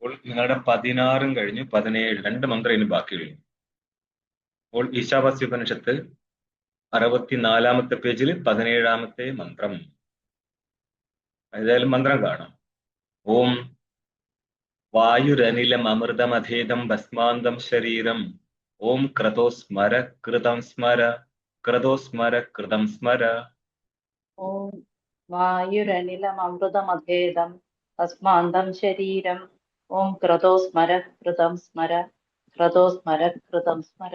അപ്പോൾ നിങ്ങളുടെ 16 കഴിഞ്ഞ് 17 രണ്ട് മന്ത്രം ഇനി ബാക്കിയുള്ളൂ. അപ്പോൾ ഈശാവാസ്യ ഉപനിഷത്ത് 64 പേജിൽ 17 മന്ത്രം. ഏതായാലും മന്ത്രം കാണാം. ഓം വായുരനിലം അമൃതമധേദം ഭസ്മാന്തം ശരീരം. ഓം ക്രതോ സ്മര കൃതം സ്മര ക്രതോ സ്മര കൃതം സ്മര. ഓം വായുരനിലമൃതമധേദം ഭസ്മാന്തം ശരീരം. ഓം ക്രതോ സ്മര കൃതം സ്മര ക്രതോ സ്മര കൃതം സ്മര.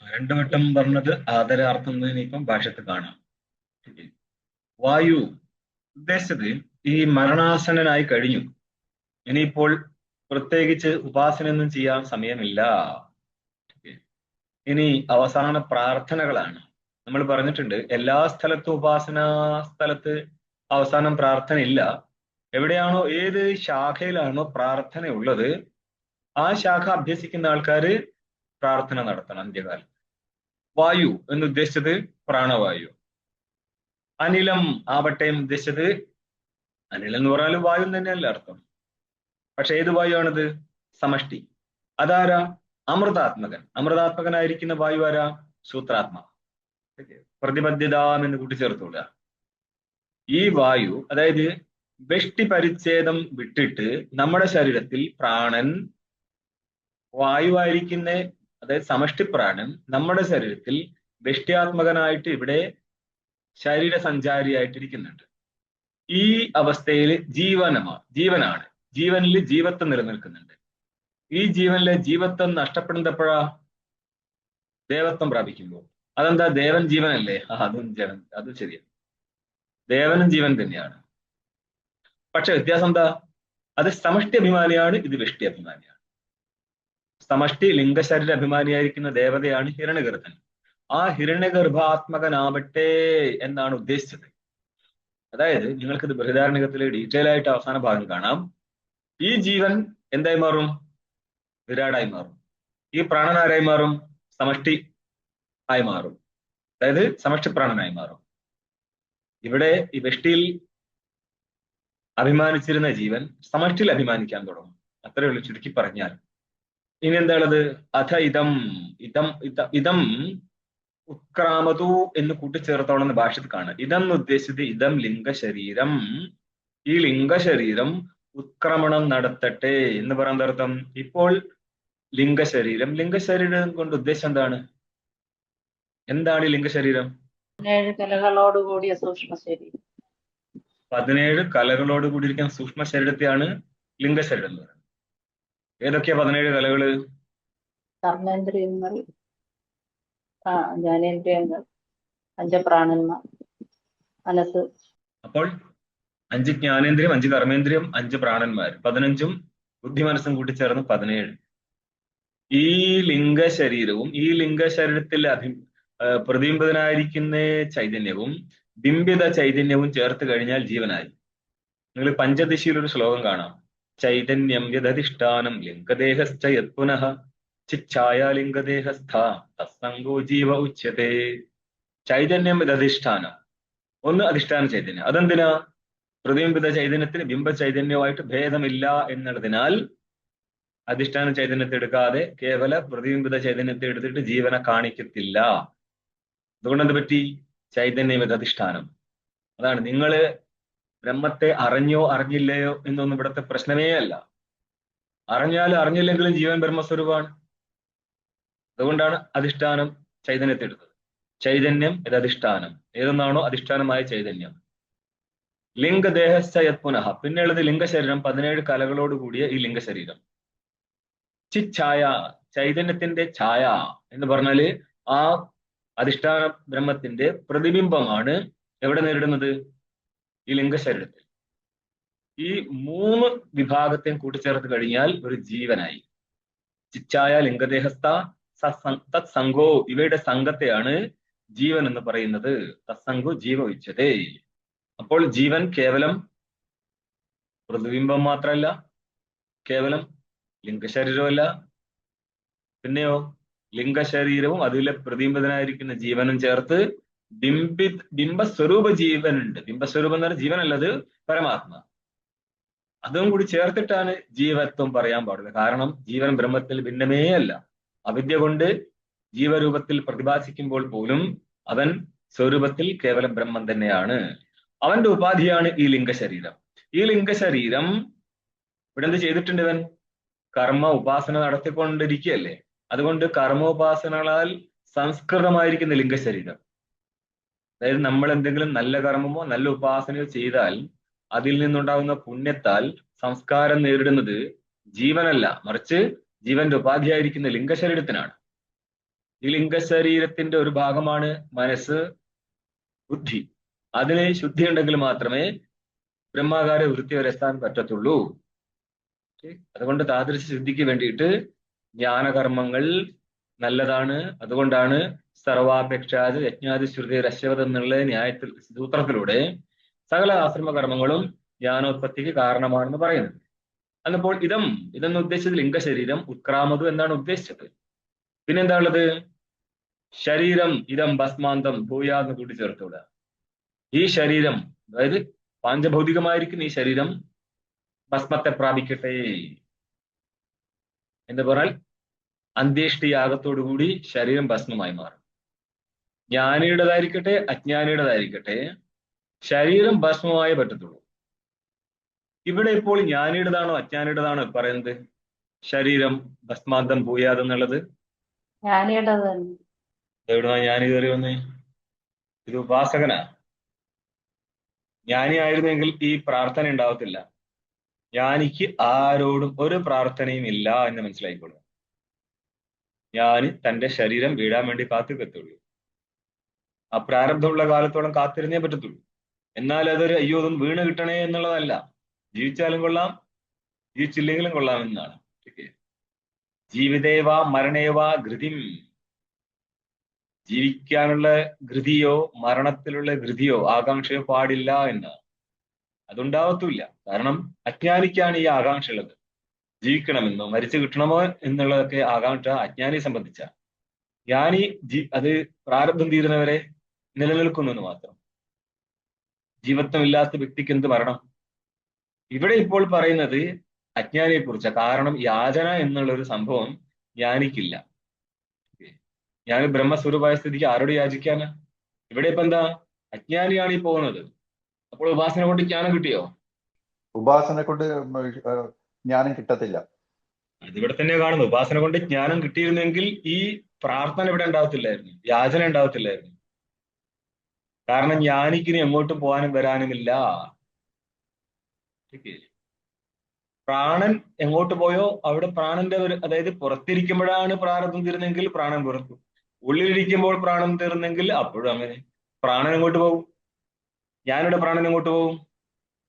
രണ്ടു വട്ടം പറഞ്ഞത് ആദരാർത്ഥം ഇനിയിപ്പം ഭാഷത്ത് കാണാം. വായു ഉദ്ദേശിച്ചത് ഈ മരണാസന്നനായി കഴിഞ്ഞു. ഇനിയിപ്പോൾ പ്രത്യേകിച്ച് ഉപാസനയൊന്നും ചെയ്യാൻ സമയമില്ല. ഇനി അവസാന പ്രാർത്ഥനകളാണ്. നമ്മൾ പറഞ്ഞിട്ടുണ്ട് എല്ലാ സ്ഥലത്തും ഉപാസനാ സ്ഥലത്ത് അവസാനം പ്രാർത്ഥന ഇല്ല. എവിടെയാണോ ഏത് ശാഖയിലാണോ പ്രാർത്ഥന ഉള്ളത് ആ ശാഖ അഭ്യസിക്കുന്ന ആൾക്കാര് പ്രാർത്ഥന നടത്തണം അന്ത്യകാലം. വായു എന്ന് ഉദ്ദേശിച്ചത് പ്രാണവായു. അനിലം ആവട്ടെ ഉദ്ദേശിച്ചത് അനിലം എന്ന് പറഞ്ഞാൽ വായു തന്നെയല്ല അർത്ഥം. പക്ഷെ ഏത് വായു ആണിത്? സമഷ്ടി. അതാരാ? അമൃതാത്മകൻ. അമൃതാത്മകനായിരിക്കുന്ന വായു ആരാ? സൂത്രാത്മാ. പ്രതിപദ്ധ്യതാം എന്ന് കൂട്ടിച്ചേർത്തുള്ള ഈ വായു, അതായത് വെഷ്ടി പരിച്ഛേദം വിട്ടിട്ട് നമ്മുടെ ശരീരത്തിൽ പ്രാണൻ വായുവായിരിക്കുന്ന, അതായത് സമഷ്ടി പ്രാണൻ നമ്മുടെ ശരീരത്തിൽ വെഷ്ട്യാത്മകനായിട്ട് ഇവിടെ ശരീരസഞ്ചാരിയായിട്ടിരിക്കുന്നുണ്ട്. ഈ അവസ്ഥയിൽ ജീവനാണ്. ജീവനിൽ ജീവത്വം നിലനിൽക്കുന്നുണ്ട്. ഈ ജീവനിലെ ജീവത്വം നഷ്ടപ്പെടുന്നത് എപ്പോഴാ? ദേവത്വം പ്രാപിക്കുമ്പോൾ. അതെന്താ? ദേവൻ ജീവനല്ലേ? അതും ശരിയാണ്. ദേവനും ജീവൻ തന്നെയാണ്. പക്ഷെ വ്യത്യാസം എന്താ? അത് സമഷ്ടി അഭിമാനിയാണ്, ഇത് വെഷ്ടി അഭിമാനിയാണ്. സമഷ്ടി ലിംഗശരീര അഭിമാനിയായിരിക്കുന്ന ദേവതയാണ് ഹിരണ്യഗർഭൻ. ആ ഹിരണ്യഗർഭാത്മകനാവട്ടെ എന്നാണ് ഉദ്ദേശിച്ചത്. അതായത് നിങ്ങൾക്കിത് ബൃഹദാരണ്യകത്തിലെ ഡീറ്റെയിൽ ആയിട്ട് അവസാന ഭാഗം കാണാം. ഈ ജീവൻ എന്തായി മാറും? വിരാടായി മാറും. ഈ പ്രാണൻ ആരായി മാറും? സമഷ്ടി ആയി മാറും. അതായത് സമഷ്ടി പ്രാണനായി മാറും. ഇവിടെ ഈ വെഷ്ടിയിൽ അഭിമാനിച്ചിരുന്ന ജീവൻ സമഷ്ടിയിൽ അഭിമാനിക്കാൻ തുടങ്ങും. അത്രയേ ഉള്ളൂ ചുരുക്കി പറഞ്ഞാൽ. ഇനി എന്താണത്? അഥ ഇതം ഉത്ക്രാമതു എന്ന് കൂട്ടിച്ചേർത്തോളെന്ന് ഭാഷത്ത് കാണാം. ഇതം എന്ന് ഉദ്ദേശിച്ചത് ഇതം ലിംഗശരീരം. ഈ ലിംഗശരീരം ഉത്ക്രമണം നടത്തട്ടെ എന്ന് പറയുന്ന അർത്ഥം. ഇപ്പോൾ ലിംഗശരീരം കൊണ്ട് ഉദ്ദേശം എന്താണ്? എന്താണ് ഈ ലിംഗശരീരം? 17 കലകളോട് കൂടിയ സൂക്ഷ്മ ശരീരം. 17 കലകളോട് കൂടിയിരിക്കുന്ന സൂക്ഷ്മ ശരീരത്തെയാണ് ലിംഗശരീരം എന്ന് പറയുന്നത്. ഏതൊക്കെയാ 17 കലകള്? കർമ്മേന്ദ്രിയങ്ങൾ, ജ്ഞാനേന്ദ്രിയങ്ങൾ, പഞ്ചപ്രാണന്മാർ, മനസ്സ്. അപ്പോൾ 5 ജ്ഞാനേന്ദ്രിയം, 5 കർമ്മേന്ദ്രിയം, 5 പ്രാണന്മാർ, 15ഉം ബുദ്ധി മനസ്സും കൂട്ടിച്ചേർന്ന് 17. ഈ ലിംഗശരീരവും ഈ ലിംഗശരീരത്തിൽ പ്രതിബിംബിതനായിരിക്കുന്ന ചൈതന്യവും ബിംബിത ചൈതന്യവും ചേർത്ത് കഴിഞ്ഞാൽ ജീവനായി. നിങ്ങൾ പഞ്ചദശിയിലൊരു ശ്ലോകം കാണാം. ചൈതന്യം യഥധിഷ്ഠാനം ലിംഗദേഹശ്ച യത്പുനഃ ചിച്ഛായ ലിംഗദേഹസ്ഥ തസ്സംഗോ ജീവ ഉച്യത്തെ. ചൈതന്യം യഥധിഷ്ഠാനം. ഒന്ന് അധിഷ്ഠാന ചൈതന്യം. അതെന്തിനാ? പ്രതിബിംബിത ചൈതന്യത്തിന് ബിംബ ചൈതന്യവുമായിട്ട് ഭേദമില്ല എന്നുള്ളതിനാൽ അധിഷ്ഠാന ചൈതന്യത്തെ എടുക്കാതെ കേവല പ്രതിബിംബിത ചൈതന്യത്തെ എടുത്തിട്ട് ജീവനെ കാണിക്കത്തില്ല. അതുകൊണ്ട് എന്ത് പറ്റി? ചൈതന്യം അധിഷ്ഠാനം. അതാണ് നിങ്ങള് ബ്രഹ്മത്തെ അറിഞ്ഞോ അറിഞ്ഞില്ലയോ എന്നൊന്നും ഇവിടുത്തെ പ്രശ്നമേ അല്ല. അറിഞ്ഞാലും അറിഞ്ഞില്ലെങ്കിലും ജീവൻ ബ്രഹ്മസ്വരൂപമാണ്. അതുകൊണ്ടാണ് അധിഷ്ഠാനം ചൈതന്യത്തെ എടുത്തത്. ചൈതന്യം അധിഷ്ഠാനം. ഏതെന്നാണോ അധിഷ്ഠാനമായ ചൈതന്യം. ലിംഗദേഹശ്ച യത്പുനഃ. പിന്നെയുള്ളത് ലിംഗശരീരം. 17 കലകളോട് കൂടിയ ഈ ലിംഗശരീരം. ചിച്ഛായ, ചൈതന്യത്തിന്റെ ഛായ എന്ന് പറഞ്ഞാല് ആ അധിഷ്ഠാന ബ്രഹ്മത്തിന്റെ പ്രതിബിംബമാണ് എവിടെ നേരിടുന്നത്? ഈ ലിംഗശരീരത്തിൽ. ഈ 3 വിഭാഗത്തെയും കൂട്ടിച്ചേർത്ത് കഴിഞ്ഞാൽ ഒരു ജീവനായി. ചിച്ഛായ ലിംഗദേഹസ്ഥ തത്സംഗോ, ഇവയുടെ സംഘത്തെയാണ് ജീവൻ എന്ന് പറയുന്നത്. തത്സംഗോ ജീവ ഉച്യതേ. അപ്പോൾ ജീവൻ കേവലം പ്രതിബിംബം മാത്രമല്ല, കേവലം ലിംഗശരീരമല്ല, പിന്നെയോ ലിംഗശരീരവും അതിലെ പ്രതിബിംബിതനായിരിക്കുന്ന ജീവനും ചേർത്ത് ബിംബസ്വരൂപ ജീവനുണ്ട്. ബിംബസ്വരൂപം എന്ന് പറഞ്ഞാൽ ജീവനല്ലത് പരമാത്മ. അതും കൂടി ചേർത്തിട്ടാണ് ജീവത്വം പറയാൻ പാടുള്ളത്. കാരണം ജീവൻ ബ്രഹ്മത്തിൽ ഭിന്നമേ അല്ല. അവിദ്യ കൊണ്ട് ജീവരൂപത്തിൽ പ്രതിഭാസിക്കുമ്പോൾ പോലും അവൻ സ്വരൂപത്തിൽ കേവലം ബ്രഹ്മം തന്നെയാണ്. അവന്റെ ഉപാധിയാണ് ഈ ലിംഗശരീരം. ഈ ലിംഗശരീരം ഇവിടെ എന്ത് ചെയ്തിട്ടുണ്ട്? ഇവൻ കർമ്മ ഉപാസന നടത്തിക്കൊണ്ടിരിക്കുകയല്ലേ. അതുകൊണ്ട് കർമ്മോപാസനകളാൽ സംസ്കൃതമായിരിക്കുന്ന ലിംഗശരീരം, അതായത് നമ്മൾ എന്തെങ്കിലും നല്ല കർമ്മമോ നല്ല ഉപാസനയോ ചെയ്താൽ അതിൽ നിന്നുണ്ടാകുന്ന പുണ്യത്താൽ സംസ്കാരം നേരിടുന്നത് ജീവനല്ല, മറിച്ച് ജീവന്റെ ഉപാധിയായിരിക്കുന്ന ലിംഗശരീരത്തിനാണ്. ഈ ലിംഗശരീരത്തിന്റെ ഒരു ഭാഗമാണ് മനസ്സ്, ബുദ്ധി. അതിന് ശുദ്ധി ഉണ്ടെങ്കിൽ മാത്രമേ ബ്രഹ്മാകാര വൃത്തി വരെ എത്താൻ പറ്റത്തുള്ളൂ. അതുകൊണ്ട് താദൃശ ശുദ്ധിക്ക് വേണ്ടിയിട്ട് ജ്ഞാനകർമ്മങ്ങൾ നല്ലതാണ്. അതുകൊണ്ടാണ് സർവാപേക്ഷാത് യജ്ഞാതി ശ്രുതി രശ്വത് എന്നുള്ള ന്യായത്തിൽ സൂത്രത്തിലൂടെ സകല ആശ്രമകർമ്മങ്ങളും ജ്ഞാനോത്പത്തിക്ക് കാരണമാണെന്ന് പറയുന്നത്. അന്നപ്പോൾ ഇതെന്ന് ഉദ്ദേശിച്ചത് ലിംഗശരീരം, ഉത്ക്രാമതു എന്നാണ് ഉദ്ദേശിച്ചത്. പിന്നെന്താ ഉള്ളത്? ശരീരം ഇതം ഭസ്മാന്തം ഭൂയാന്ന് കൂട്ടിച്ചേർത്തുകൂടാ. ഈ ശരീരം, അതായത് പാഞ്ചഭൗതികമായിരിക്കുന്ന ഈ ശരീരം ഭസ്മത്തെ പ്രാപിക്കട്ടെ എന്ന് പറഞ്ഞാൽ അന്ത്യേഷ്ടിയാഗത്തോടുകൂടി ശരീരം ഭസ്മമായി മാറും. ജ്ഞാനിയുടേതായിരിക്കട്ടെ അജ്ഞാനിയുടേതായിരിക്കട്ടെ ശരീരം ഭസ്മമായേ പറ്റത്തുള്ളൂ. ഇവിടെ ഇപ്പോൾ ജ്ഞാനിയുടേതാണോ അജ്ഞാനിയുടേതാണോ പറയുന്നത്? ശരീരം ഭസ്മാന്തം ഭൂയാത് എന്നുള്ളത് എവിടുന്നാ ജ്ഞാനി കയറി വന്നേ? ഇത് ഉപാസകനാ. ജ്ഞാനി ആയിരുന്നെങ്കിൽ ഈ പ്രാർത്ഥന ഉണ്ടാവത്തില്ല. ജ്ഞാനിക്ക് ആരോടും ഒരു പ്രാർത്ഥനയും ഇല്ല എന്ന് മനസ്സിലായിക്കൊള്ളും. ജ്ഞാനി തന്റെ ശരീരം വീഴാൻ വേണ്ടി കാത്തുകത്തുള്ളൂ. ആ പ്രാരബ്ധമുള്ള കാലത്തോളം കാത്തിരുന്നേ പറ്റത്തുള്ളൂ. എന്നാൽ അതൊരു അയ്യോ ഒന്നും വീണ് കിട്ടണേ എന്നുള്ളതല്ല. ജീവിച്ചാലും കൊള്ളാം, ജീവിച്ചില്ലെങ്കിലും കൊള്ളാം എന്നാണ്. ജീവിതേവ മരണേവ ഘൃതിം. ജീവിക്കാനുള്ള ഘൃതിയോ മരണത്തിലുള്ള ഘൃതിയോ ആകാംക്ഷയോ പാടില്ല എന്നാണ്. അതുണ്ടാവത്തുമില്ല. കാരണം അജ്ഞാനിക്കാണ് ഈ ആകാംക്ഷ ഉള്ളത്. ജീവിക്കണമെന്നോ മരിച്ചു കിട്ടണമോ എന്നുള്ളതൊക്കെ ആകാംക്ഷ അജ്ഞാനിയെ സംബന്ധിച്ച. ജ്ഞാനി അത് പ്രാരബ്ധം തീരുന്നവരെ നിലനിൽക്കുന്നു എന്ന് മാത്രം. ജീവത്വമില്ലാത്ത വ്യക്തിക്ക് എന്ത് മരണം? ഇവിടെ ഇപ്പോൾ പറയുന്നത് അജ്ഞാനിയെ കുറിച്ച. കാരണം യാചന എന്നുള്ള ഒരു സംഭവം ജ്ഞാനിക്കില്ല. ഞാൻ ബ്രഹ്മസ്വരൂപമായ സ്ഥിതിക്ക് ആരോട് യാചിക്കാന്? ഇവിടെ ഇപ്പൊ എന്താ? അജ്ഞാനിയാണ് ഈ പോകുന്നത്. അപ്പോൾ ഉപാസന കൊണ്ട് ജ്ഞാനം കിട്ടിയോ? ഉപാസന കൊണ്ട് ജ്ഞാനം കിട്ടത്തില്ല. അതിവിടെ തന്നെ കാണുന്നു. ഉപാസന കൊണ്ട് ജ്ഞാനം കിട്ടിയിരുന്നെങ്കിൽ ഈ പ്രാർത്ഥന ഇവിടെ ഉണ്ടാവത്തില്ലായിരുന്നു, യാചന ഉണ്ടാവത്തില്ലായിരുന്നു. കാരണം ജ്ഞാനിക്കിനി എങ്ങോട്ടും പോകാനും വരാനുമില്ല. പ്രാണൻ എങ്ങോട്ട് പോയോ അവിടെ പ്രാണന്റെ ഒരു, അതായത് പുറത്തിരിക്കുമ്പോഴാണ് പ്രാരബ്ധം തീർന്നെങ്കിൽ പ്രാണൻ പുറത്തു, ഉള്ളിലിരിക്കുമ്പോൾ പ്രാണൻ തീർന്നെങ്കിൽ അപ്പോഴും അങ്ങനെ. പ്രാണൻ എങ്ങോട്ട് പോകും? ഞാനിവിടെ പ്രാണൻ എങ്ങോട്ട് പോകും?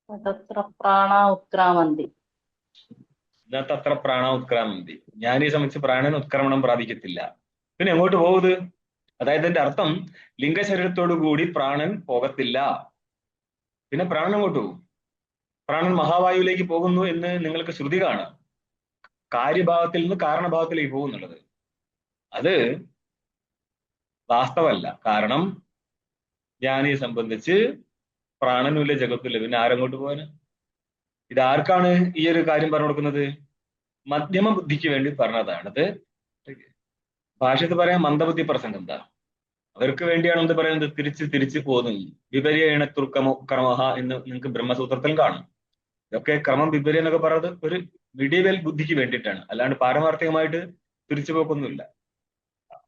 ഇന്നത്തെ അത്ര പ്രാണ ഉത്ക്രാമന്തി. ഞാൻ ഈ സംബന്ധിച്ച് പ്രാണൻ ഉത്ക്രമണം പ്രാപിക്കത്തില്ല. പിന്നെ എങ്ങോട്ട് പോകുന്നത്? അതായത് എന്റെ അർത്ഥം ലിംഗശരീരത്തോടു കൂടി പ്രാണൻ പോകത്തില്ല. പിന്നെ പ്രാണൻ എങ്ങോട്ട് പോകും? പ്രാണൻ മഹാവായുവിലേക്ക് പോകുന്നു എന്ന് നിങ്ങൾക്ക് ശ്രുതി കാണാം. കാര്യഭാവത്തിൽ നിന്ന് കാരണഭാവത്തിലേക്ക് പോകുന്നുള്ളത് അത് വാസ്തവല്ല. കാരണം ജ്ഞാനിയെ സംബന്ധിച്ച് പ്രാണനുമില്ല ജഗത്തുമില്ല, പിന്നെ ആരെങ്ങോട്ട് പോകാന്? ഇതാർക്കാണ് ഈ ഒരു കാര്യം പറഞ്ഞു കൊടുക്കുന്നത്? മധ്യമ ബുദ്ധിക്ക് വേണ്ടി പറഞ്ഞതാണത്. ഭാഷത്ത് പറയാൻ മന്ദബുദ്ധി പ്രസംഗം എന്താ? അവർക്ക് വേണ്ടിയാണ് എന്ത് പറയുന്നത്? തിരിച്ച് പോകുന്നു. വിപരീണ തുർക്കമോ ക്രമഹ എന്ന് നിങ്ങൾക്ക് ബ്രഹ്മസൂത്രത്തിൽ കാണും. ഇതൊക്കെ ക്രമം വിപരീ എന്നൊക്കെ പറയുന്നത് ഒരു മിഡീവൽ ബുദ്ധിക്ക് വേണ്ടിയിട്ടാണ്, അല്ലാണ്ട് പാരമാർത്ഥികമായിട്ട് തിരിച്ചു പോക്കൊന്നുമില്ല.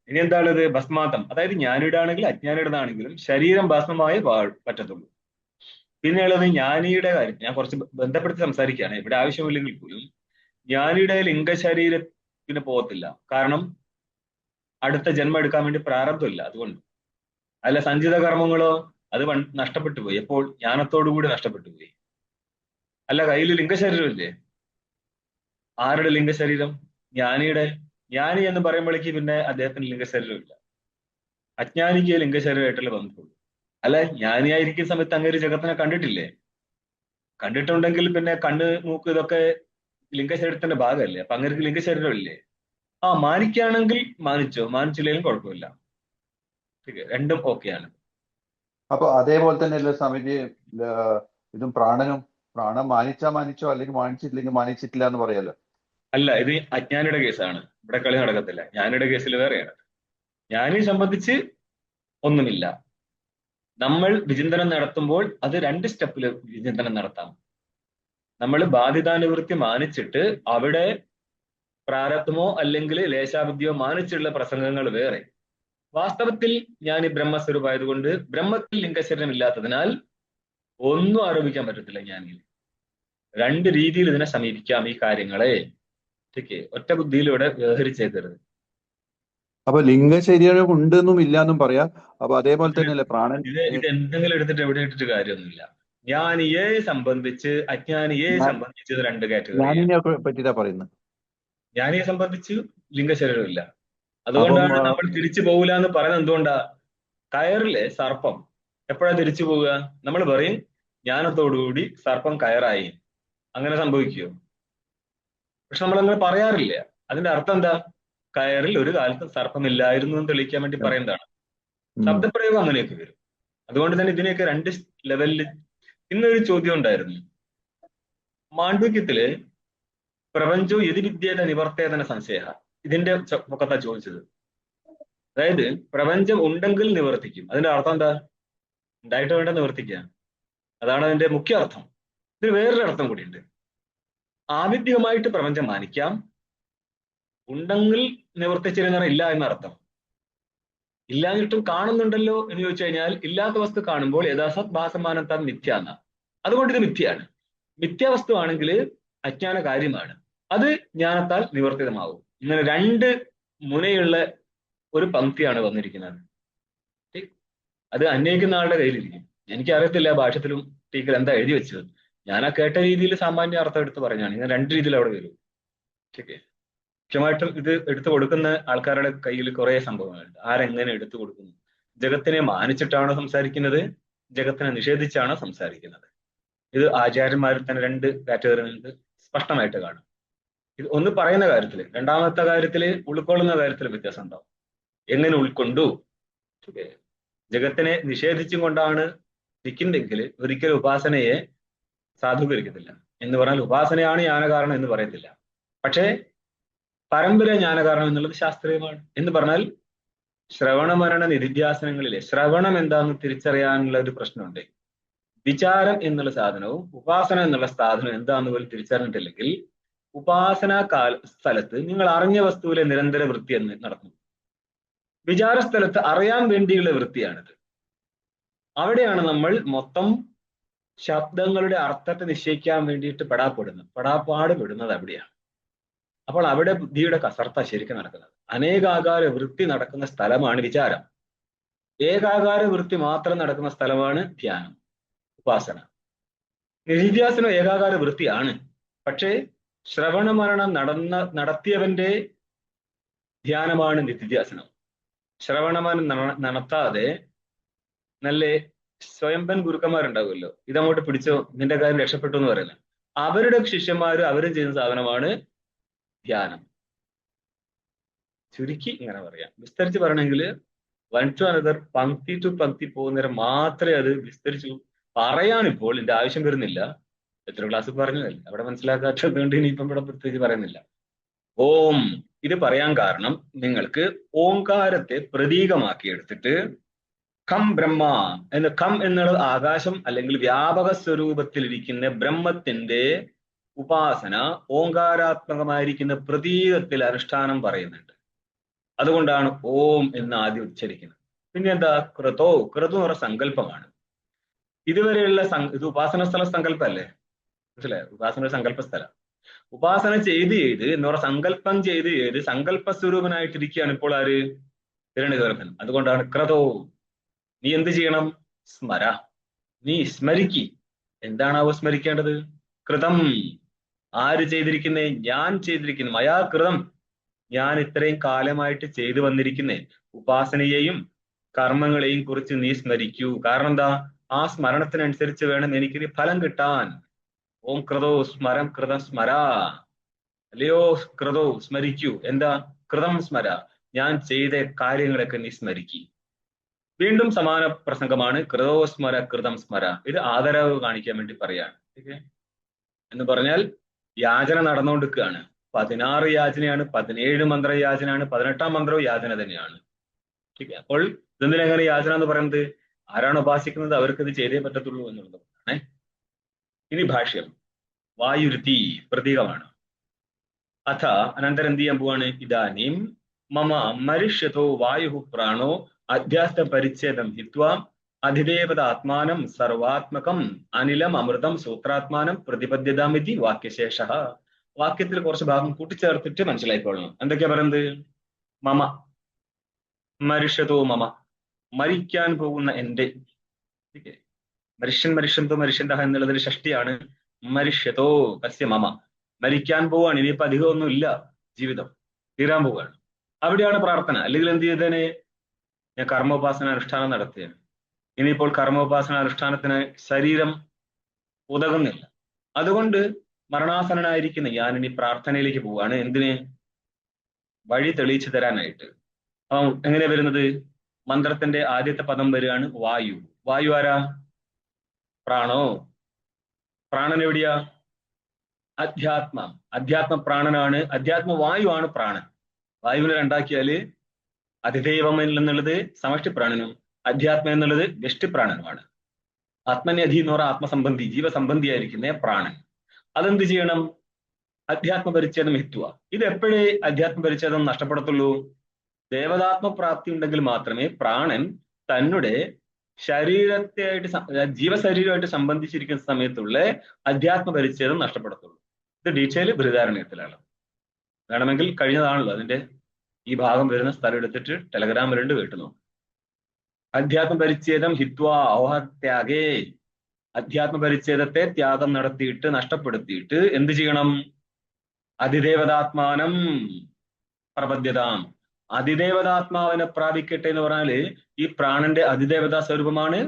ഇനി എന്താണത്? ഭസ്മാന്തം. അതായത് ജ്ഞാനിയുടെയാണെങ്കിലും അജ്ഞാനിയുടേതാണെങ്കിലും ശരീരം ഭസ്മമായി പറ്റത്തുള്ളൂ. പിന്നെയുള്ളത് ജ്ഞാനിയുടെ കാര്യം. ഞാൻ കുറച്ച് ബന്ധപ്പെടുത്തി സംസാരിക്കുകയാണ്, ഇവിടെ ആവശ്യമില്ലെങ്കിൽ പോലും. ജ്ഞാനിയുടെ ലിംഗശരീരത്തിന് പോകത്തില്ല. കാരണം അടുത്ത ജന്മം എടുക്കാൻ വേണ്ടി പ്രാരബ്ധമില്ല. അതുകൊണ്ട് അല്ല, സഞ്ചിത കർമ്മങ്ങളോ അത് നഷ്ടപ്പെട്ടു പോയി. എപ്പോൾ? ജ്ഞാനത്തോടുകൂടി നഷ്ടപ്പെട്ടു പോയി. അല്ല, കയ്യിൽ ലിംഗശരീരമില്ലേ? ആരുടെ ലിംഗശരീരം? ജ്ഞാനിയുടെ. ജ്ഞാനി എന്ന് പറയുമ്പോഴേക്ക് പിന്നെ അദ്ദേഹത്തിന് ലിംഗശരീരമില്ല. അജ്ഞാനിക്ക് ലിംഗശരീരമായിട്ടുള്ള ബന്ധമുള്ളൂ. അല്ല, ജ്ഞാനിയായിരിക്കുന്ന സമയത്ത് അങ്ങനെ ഒരു ജഗത്തിനെ കണ്ടിട്ടില്ലേ? കണ്ടിട്ടുണ്ടെങ്കിൽ പിന്നെ കണ്ണ്, മൂക്ക് ഇതൊക്കെ ലിംഗശരീരത്തിന്റെ ഭാഗമല്ലേ. അപ്പൊ അങ്ങനെ ലിംഗശരീരമില്ലേ? മാനിക്കുകയാണെങ്കിൽ മാനിച്ചോ, മാനിച്ചില്ലെങ്കിലും കുഴപ്പമില്ല. രണ്ടും ഓക്കെയാണ്. അപ്പൊ അതേപോലെ തന്നെ സ്വാമിജി ഇതും പ്രാണനും പ്രാണം മാനിച്ചാ മാനിച്ചോ, അല്ലെങ്കിൽ മാനിച്ചിട്ടില്ലെങ്കിൽ മാനിച്ചിട്ടില്ല എന്ന് പറയാലോ. അല്ല, ഇത് അജ്ഞാനിയുടെ കേസാണ്. ഇവിടെ കളി നടക്കത്തില്ല. ജ്ഞാനിയുടെ കേസിൽ വേറെയാണ്. ജ്ഞാനിയെ സംബന്ധിച്ച് ഒന്നുമില്ല. നമ്മൾ വിചിന്തനം നടത്തുമ്പോൾ അത് 2 സ്റ്റെപ്പിൽ വിചിന്തനം നടത്താം. നമ്മൾ ബാധിതാനുവൃത്തി മാനിച്ചിട്ട് അവിടെ പ്രാരബ്ധമോ അല്ലെങ്കിൽ ലേശാബുദ്ധിയോ മാനിച്ചുള്ള പ്രസംഗങ്ങൾ വേറെ. വാസ്തവത്തിൽ ഞാൻ ഈ ബ്രഹ്മസ്വരൂപമായതുകൊണ്ട് ബ്രഹ്മത്തിൽ ലിംഗശരീരം ഇല്ലാത്തതിനാൽ ഒന്നും ആരോപിക്കാൻ പറ്റത്തില്ല. ഞാൻ 2 രീതിയിൽ ഇതിനെ സമീപിക്കാം ഈ കാര്യങ്ങളെ. ഒറ്റ ബുദ്ധിയിലൂടെ വ്യവഹരിച്ചേക്കരുത്. അപ്പൊ ലിംഗശരീരം ഉണ്ടെന്നും ഇല്ലാന്നും പറയാം. അപ്പൊ അതേപോലെ തന്നെയല്ലേ പ്രാണൻ? ഇത് എന്തെങ്കിലും എടുത്തിട്ട് എവിടെ ഇട്ടിട്ട് കാര്യമൊന്നുമില്ല. ജ്ഞാനിയെ സംബന്ധിച്ച് അജ്ഞാനിയെ സംബന്ധിച്ച് 2 കാറ്റഗറി. ജ്ഞാനിനെ പറ്റിയിട്ടാ പറയുന്നത്. ജ്ഞാനിയെ സംബന്ധിച്ച് ലിംഗശരീരമില്ല. അതുകൊണ്ടാണ് നമ്മൾ തിരിച്ചു പോകില്ല എന്ന് പറയുന്നത്. എന്തുകൊണ്ടാ? കയറിലെ സർപ്പം എപ്പോഴാ തിരിച്ചു പോവുക? നമ്മൾ പറയും ജ്ഞാനത്തോടുകൂടി സർപ്പം കയറായി. അങ്ങനെ സംഭവിക്കുമോ? പക്ഷെ നമ്മൾ അങ്ങനെ പറയാറില്ല. അതിന്റെ അർത്ഥം എന്താ? കയറിൽ ഒരു കാലത്ത് സർപ്പമില്ലായിരുന്നു എന്ന് തെളിയിക്കാൻ വേണ്ടി പറയുന്നതാണ്. ശബ്ദപ്രയോഗം അങ്ങനെയൊക്കെ വരും. അതുകൊണ്ട് തന്നെ ഇതിനെയൊക്കെ 2 ലെവലിൽ. ഇന്നൊരു ചോദ്യം ഉണ്ടായിരുന്നു മാണ്ഡ്വ്യത്തില്, പ്രപഞ്ചോ യതി വിദ്യേത നിവർത്തേതന സംശയ. ഇതിന്റെ പൊക്കത്താ ചോദിച്ചത്. അതായത് പ്രപഞ്ചം ഉണ്ടെങ്കിൽ നിവർത്തിക്കും. അതിന്റെ അർത്ഥം എന്താ? ഉണ്ടായിട്ട് വേണ്ട നിവർത്തിക്കുക. അതാണ് അതിന്റെ മുഖ്യ അർത്ഥം. ഇതിന് വേറൊരു അർത്ഥം കൂടിയുണ്ട്. ആവിദ്യമായിട്ട് പ്രപഞ്ചം മാനിക്കാം, ഉണ്ടെങ്കിൽ നിവർത്തിച്ചിരുന്ന ഇല്ല എന്നർത്ഥം. ഇല്ലാഞ്ഞിട്ടും കാണുന്നുണ്ടല്ലോ എന്ന് ചോദിച്ചു കഴിഞ്ഞാൽ ഇല്ലാത്ത വസ്തു കാണുമ്പോൾ യഥാസത് ഭാസമാനത്താൽ മിഥ്യ എന്ന. അതുകൊണ്ട് ഇത് മിഥ്യയാണ്. മിഥ്യാവസ്തു ആണെങ്കിൽ അജ്ഞാന കാര്യമാണ്. അത് ജ്ഞാനത്താൽ നിവർത്തിതമാവും. ഇങ്ങനെ 2 മുനയുള്ള ഒരു പംക്തിയാണ് വന്നിരിക്കുന്നത്. അത് അന്വയിക്കുന്ന ആളുടെ കയ്യിലിരിക്കും. എനിക്കറിയത്തില്ല ഭാഷ്യത്തിലും ടീക്കൽ എന്താ എഴുതി വെച്ചത്. ഞാൻ ആ കേട്ട രീതിയിൽ സാമാന്യ അർത്ഥം എടുത്ത് പറഞ്ഞാണ്. ഇങ്ങനെ 2 രീതിയിൽ അവിടെ വരും. മുഖ്യമായിട്ടും ഇത് എടുത്തു കൊടുക്കുന്ന ആൾക്കാരുടെ കയ്യിൽ കുറെ സംഭവങ്ങളുണ്ട്. ആരെങ്ങനെ എടുത്തു കൊടുക്കുന്നു? ജഗത്തിനെ മാനിച്ചിട്ടാണോ സംസാരിക്കുന്നത്? ജഗത്തിനെ നിഷേധിച്ചാണോ സംസാരിക്കുന്നത്? ഇത് ആചാര്യന്മാരിൽ തന്നെ 2 കാറ്റഗറികളുണ്ട്, സ്പഷ്ടമായിട്ട് കാണും. ഇത് ഒന്ന് പറയുന്ന കാര്യത്തില്, രണ്ടാമത്തെ കാര്യത്തില് ഉൾക്കൊള്ളുന്ന കാര്യത്തിൽ വ്യത്യാസം ഉണ്ടാവും. എങ്ങനെ ഉൾക്കൊണ്ടു? ജഗത്തിനെ നിഷേധിച്ചും കൊണ്ടാണ് നിൽക്കുന്നെങ്കിൽ ഒരിക്കലും ഉപാസനയെ സാധൂകരിക്കത്തില്ല. എന്ന് പറഞ്ഞാൽ ഉപാസനയാണ് ജ്ഞാനകാരണം എന്ന് പറയത്തില്ല. പക്ഷേ പരമ്പര ജ്ഞാനകാരണം എന്നുള്ളത് ശാസ്ത്രീയമാണ്. എന്ന് പറഞ്ഞാൽ ശ്രവണമരണ നിധിധ്യാസനങ്ങളിലെ ശ്രവണം എന്താണെന്ന് തിരിച്ചറിയാനുള്ള ഒരു പ്രശ്നമുണ്ട്. വിചാരം എന്നുള്ള സാധനവും ഉപാസന എന്നുള്ള സാധനവും എന്താണെന്ന് പോലും തിരിച്ചറിഞ്ഞിട്ടില്ലെങ്കിൽ ഉപാസന സ്ഥലത്ത് നിങ്ങൾ അറിഞ്ഞ വസ്തുവിലെ നിരന്തര വൃത്തി എന്ന് നടക്കും. വിചാര സ്ഥലത്ത് അറിയാൻ വേണ്ടിയുള്ള വൃത്തിയാണിത്. അവിടെയാണ് നമ്മൾ മൊത്തം ശബ്ദങ്ങളുടെ അർത്ഥത്തെ നിശ്ചയിക്കാൻ വേണ്ടിയിട്ട് പെടാപ്പാട് പെടുന്നത് അവിടെയാണ്. അപ്പോൾ അവിടെ ബുദ്ധിയുടെ കസർത്ത ശരിക്കും നടക്കുന്നത്. അനേകാകാര വൃത്തി നടക്കുന്ന സ്ഥലമാണ് വിചാരം. ഏകാകാര വൃത്തി മാത്രം നടക്കുന്ന സ്ഥലമാണ് ധ്യാനം, ഉപാസന. നിധിധ്യാസനം ഏകാകാര വൃത്തിയാണ്. പക്ഷേ ശ്രവണമരണം നടത്തിയവന്റെ ധ്യാനമാണ് നിധിധ്യാസനം. ശ്രവണമരണം നടത്താതെ നല്ല സ്വയംഭൻ ഗുരുക്കന്മാരുണ്ടാവുമല്ലോ, ഇതങ്ങോട്ട് പിടിച്ചോ നിന്റെ കാര്യം രക്ഷപ്പെട്ടു എന്ന് പറയുന്നത്, അവരുടെ ശിഷ്യന്മാരും അവരും ചെയ്യുന്ന സാധനമാണ് ധ്യാനം. ചുരുക്കി ഇങ്ങനെ പറയാം. വിസ്തരിച്ച് പറയണമെങ്കിൽ 1 to another, പങ്ക്തി ടു പങ്ക്തി പോകുന്നേരം മാത്രമേ അത് വിസ്തരിച്ചു പറയാനിപ്പോൾ എന്റെ ആവശ്യം വരുന്നില്ല. എത്ര ക്ലാസ് പറഞ്ഞതല്ലേ, അവിടെ മനസ്സിലാക്കാത്തത് കൊണ്ട് ഇനിയിപ്പം ഇവിടെ പ്രത്യേകിച്ച് പറയുന്നില്ല. ഓം ഇത് പറയാൻ കാരണം നിങ്ങൾക്ക് ഓംകാരത്തെ പ്രതീകമാക്കി എടുത്തിട്ട് ഖം ബ്രഹ്മ ഖം എന്നുള്ളത് ആകാശം അല്ലെങ്കിൽ വ്യാപക സ്വരൂപത്തിലിരിക്കുന്ന ബ്രഹ്മത്തിന്റെ ഉപാസന ഓങ്കാരാത്മകമായിരിക്കുന്ന പ്രതീകത്തിൽ അനുഷ്ഠാനം പറയുന്നുണ്ട്. അതുകൊണ്ടാണ് ഓം എന്ന് ആദ്യം ഉച്ചരിക്കുന്നത്. പിന്നെ എന്താ? ക്രതോ എന്ന് പറഞ്ഞ സങ്കല്പമാണ്. ഇതുവരെയുള്ള ഇത് ഉപാസന സ്ഥല സങ്കല്പമല്ലേ? മനസ്സിലായോ? ഉപാസന സങ്കല്പ സ്ഥലം. ഉപാസന ചെയ്ത് എന്ന് പറഞ്ഞ സങ്കല്പം ചെയ്ത് സങ്കല്പ സ്വരൂപനായിട്ടിരിക്കുകയാണ് ഇപ്പോൾ ആര്? ഹിരണ്യഗർഭൻ. അതുകൊണ്ടാണ് ക്രതോ. നീ എന്ത് ചെയ്യണം? സ്മര. നീ സ്മരിക്കി. എന്താണാവോ സ്മരിക്കേണ്ടത്? കൃതം. ആര് ചെയ്തിരിക്കുന്നേ? ഞാൻ ചെയ്തിരിക്കുന്നു. മയാ കൃതം. ഞാൻ ഇത്രയും കാലമായിട്ട് ചെയ്തു വന്നിരിക്കുന്നേ ഉപാസനയെയും കർമ്മങ്ങളെയും കുറിച്ച് നീ സ്മരിക്കൂ. കാരണം എന്താ? ആ സ്മരണത്തിനനുസരിച്ച് വേണം എനിക്കൊരു ഫലം കിട്ടാൻ. ഓം ക്രതോ സ്മരം കൃതം സ്മര. അല്ലയോ ക്രതോ സ്മരിക്കൂ. എന്താ? കൃതം സ്മര. ഞാൻ ചെയ്ത കാര്യങ്ങളൊക്കെ നീ സ്മരിക്കി. വീണ്ടും സമാന പ്രസംഗമാണ്. ക്രതോ സ്മര കൃതം സ്മര. ഇത് ആദരവ് കാണിക്കാൻ വേണ്ടി പറയാണ്. എന്ന് പറഞ്ഞാൽ യാചന നടന്നുകൊണ്ടിരിക്കുകയാണ്. 16 യാചനയാണ്, 17 മന്ത്രയാചനയാണ്, 18-ാം മന്ത്രവും യാചന തന്നെയാണ്. അപ്പോൾ ഇതെന്തിനെങ്ങനെ യാചന എന്ന് പറയുന്നത്? ആരാണ് ഉപാസിക്കുന്നത് അവർക്ക് ഇത് ചെയ്തേ പറ്റത്തുള്ളൂ എന്നുള്ളതാണ്. ഇനി ഭാഷ്യം. വായുരുതി പ്രതീകമാണ്. അഥ അനന്തരം എന്ത് ചെയ്യാൻ പോവാണ്? ഇതാനീം മമ മരിഷ്യതോ വായു പ്രാണോ അധ്യാസ്ഥ പരിച്ഛേദം ഹിത്വാ അധിദേവത ആത്മാനം സർവാത്മകം അനിലം അമൃതം സൂത്രാത്മാനം പ്രതിപദ്ധ്യതാമിതി വാക്യശേഷ. വാക്യത്തിൽ കുറച്ച് ഭാഗം കൂട്ടിച്ചേർത്തിട്ട് മനസ്സിലായിക്കൊള്ളണം. എന്തൊക്കെയാ പറയുന്നത്? മമ മരിഷ്യതോ മമ, മരിക്കാൻ പോകുന്ന എന്റെ. മരിഷ്യന്തോ മരിഷ്യന്ത എന്നുള്ളതിൽ ഷഷ്ടിയാണ്. മരിഷ്യതോ കസ്യ മമ, മരിക്കാൻ പോവാണ്. ഇനിയിപ്പോ അധികമൊന്നും ഇല്ല, ജീവിതം തീരാൻ പോവുകയാണ്. അവിടെയാണ് പ്രാർത്ഥന. അല്ലെങ്കിൽ എന്ത് ചെയ്തേനെ? ഞാൻ കർമ്മോപാസന അനുഷ്ഠാനം നടത്തിയാണ്. ഇനിയിപ്പോൾ കർമ്മോപാസന അനുഷ്ഠാനത്തിന് ശരീരം ഉതകുന്നില്ല. അതുകൊണ്ട് മരണാസനായിരിക്കുന്ന ഞാൻ ഇനി പ്രാർത്ഥനയിലേക്ക് പോവാണ്. എന്തിന്? വഴി തെളിയിച്ചു തരാനായിട്ട്. എങ്ങനെയാ വരുന്നത്? മന്ത്രത്തിന്റെ ആദ്യത്തെ പദം വരികയാണ് വായു. വായു ആരാ? പ്രാണോ. പ്രാണൻ എവിടെയാ? അധ്യാത്മം. അധ്യാത്മ പ്രാണനാണ്. അധ്യാത്മ വായു ആണ് പ്രാണൻ. വായുവിനെ രണ്ടാക്കിയാല് അതിദൈവം എന്നുള്ളത് സമഷ്ടി പ്രാണനും അധ്യാത്മം എന്നുള്ളത് വ്യഷ്ടി പ്രാണനുമാണ്. ആത്മന്യധി എന്ന് പറഞ്ഞ ആത്മസംബന്ധി, ജീവസംബന്ധിയായിരിക്കുന്ന പ്രാണൻ. അതെന്ത് ചെയ്യണം? അധ്യാത്മ പരിച്ഛേദം ഹിത്വ. ഇത് എപ്പോഴേ അധ്യാത്മ പരിച്ഛേദം നഷ്ടപ്പെടത്തുള്ളൂ? ദേവതാത്മപ്രാപ്തി ഉണ്ടെങ്കിൽ മാത്രമേ പ്രാണൻ തന്നെ ജീവശരീരമായിട്ട് സംബന്ധിച്ചിരിക്കുന്ന സമയത്തുള്ള അധ്യാത്മ പരിച്ഛേദം നഷ്ടപ്പെടത്തുള്ളൂ. ഇത് ഡീറ്റെയിൽ ബൃഹദാരണ്യത്തിലാണ്. വേണമെങ്കിൽ കഴിഞ്ഞതാണല്ലോ, അതിന്റെ ഈ ഭാഗം വരുന്ന സ്ഥലം എടുത്തിട്ട് ടെലഗ്രാമിലുണ്ട്, കേട്ടു നോക്കും. അധ്യാത്മ പരിച്ഛേദം ഹിത്വാ ഔഹത്യാഗേ. അധ്യാത്മ പരിച്ഛേദത്തെ ത്യാഗം നടത്തിയിട്ട് നഷ്ടപ്പെടുത്തിയിട്ട് എന്ത് ചെയ്യണം? അതിദേവതാത്മാനം പ്രപദ്യതാം. അതിദേവതാത്മാവിനെ പ്രാപിക്കട്ടെ എന്ന് പറഞ്ഞാല് ഈ പ്രാണന്റെ അതിദേവതാ സ്വരൂപമാണ്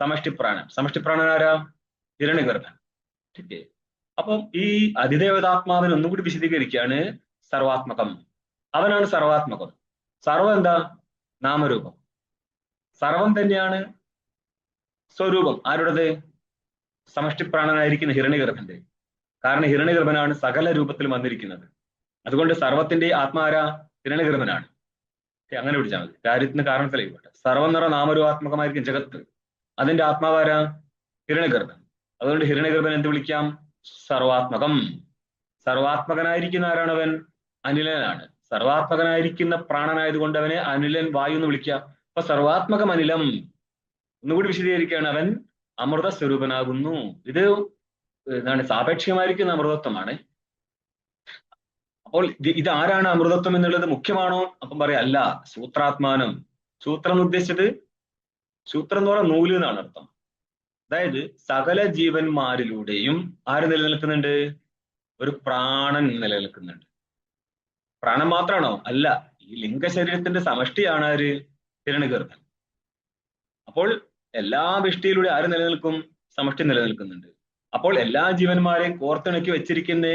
സമഷ്ടി പ്രാണൻ. സമഷ്ടി പ്രാണൻ ആരാ? ഹിരണ്യഗർഭൻ. ഓക്കെ. അപ്പം ഈ അതിദേവതാത്മാവിനെ ഒന്നും കൂടി വിശദീകരിക്കുകയാണ്. സർവാത്മകം. അവനാണ് സർവാത്മകം. സർവം എന്താ? നാമരൂപം. സർവം തന്നെയാണ് സ്വരൂപം. ആരുടേത്? സമഷ്ടി പ്രാണനായിരിക്കുന്ന ഹിരണ്യഗർഭന്റെ. കാരണം ഹിരണ്യഗർഭനാണ് സകല രൂപത്തിൽ വന്നിരിക്കുന്നത്. അതുകൊണ്ട് സർവത്തിന്റെ ആത്മാരാ? ഹിരണ്യഗർഭനാണ്. അങ്ങനെ പിടിച്ചാൽ മതി, കാര്യത്തിന് കാരണത്തിലേക്ക് പോട്ടെ. സർവം നിറ നാമരൂപാത്മകമായിരിക്കും ജഗത്ത്. അതിന്റെ ആത്മാവാരാ? ഹിരണ്യഗർഭൻ. അതുകൊണ്ട് ഹിരണ്യഗർഭൻ എന്ത് വിളിക്കാം? സർവാത്മകം. സർവാത്മകനായിരിക്കുന്ന ആരാണവൻ? അനിലനാണ്. സർവാത്മകനായിരിക്കുന്ന പ്രാണനായതുകൊണ്ട് അവനെ അനിലൻ, വായു എന്ന് വിളിക്കാം. അപ്പൊ സർവാത്മകം അനിലം. ഒന്നുകൂടി വിശദീകരിക്കുകയാണ്, അവൻ അമൃത സ്വരൂപനാകുന്നു. ഇത് എന്താണ്? സാപേക്ഷികമായിരിക്കുന്ന അമൃതത്വമാണ്. അപ്പോൾ ഇത് ആരാണ് അമൃതത്വം എന്നുള്ളത് മുഖ്യമാണോ? അപ്പം പറയാം അല്ല, സൂത്രാത്മാനം. സൂത്രം എന്ന് ഉദ്ദേശിച്ചത്, സൂത്രം എന്ന് പറഞ്ഞാൽ നൂല് എന്നാണ് അർത്ഥം. അതായത് സകല ജീവന്മാരിലൂടെയും ആര് നിലനിൽക്കുന്നുണ്ട്? ഒരു പ്രാണൻ നിലനിൽക്കുന്നുണ്ട്. പ്രാണൻ മാത്രമാണോ? അല്ല, ഈ ലിംഗശരീരത്തിന്റെ സമഷ്ടിയാണ് ആര്? ഹിരണ്യഗർഭൻ. അപ്പോൾ എല്ലാ വിഷ്ടിയിലൂടെ ആര് നിലനിൽക്കും? സമഷ്ടി നിലനിൽക്കുന്നുണ്ട്. അപ്പോൾ എല്ലാ ജീവന്മാരെയും കോർത്തിണക്കി വെച്ചിരിക്കുന്ന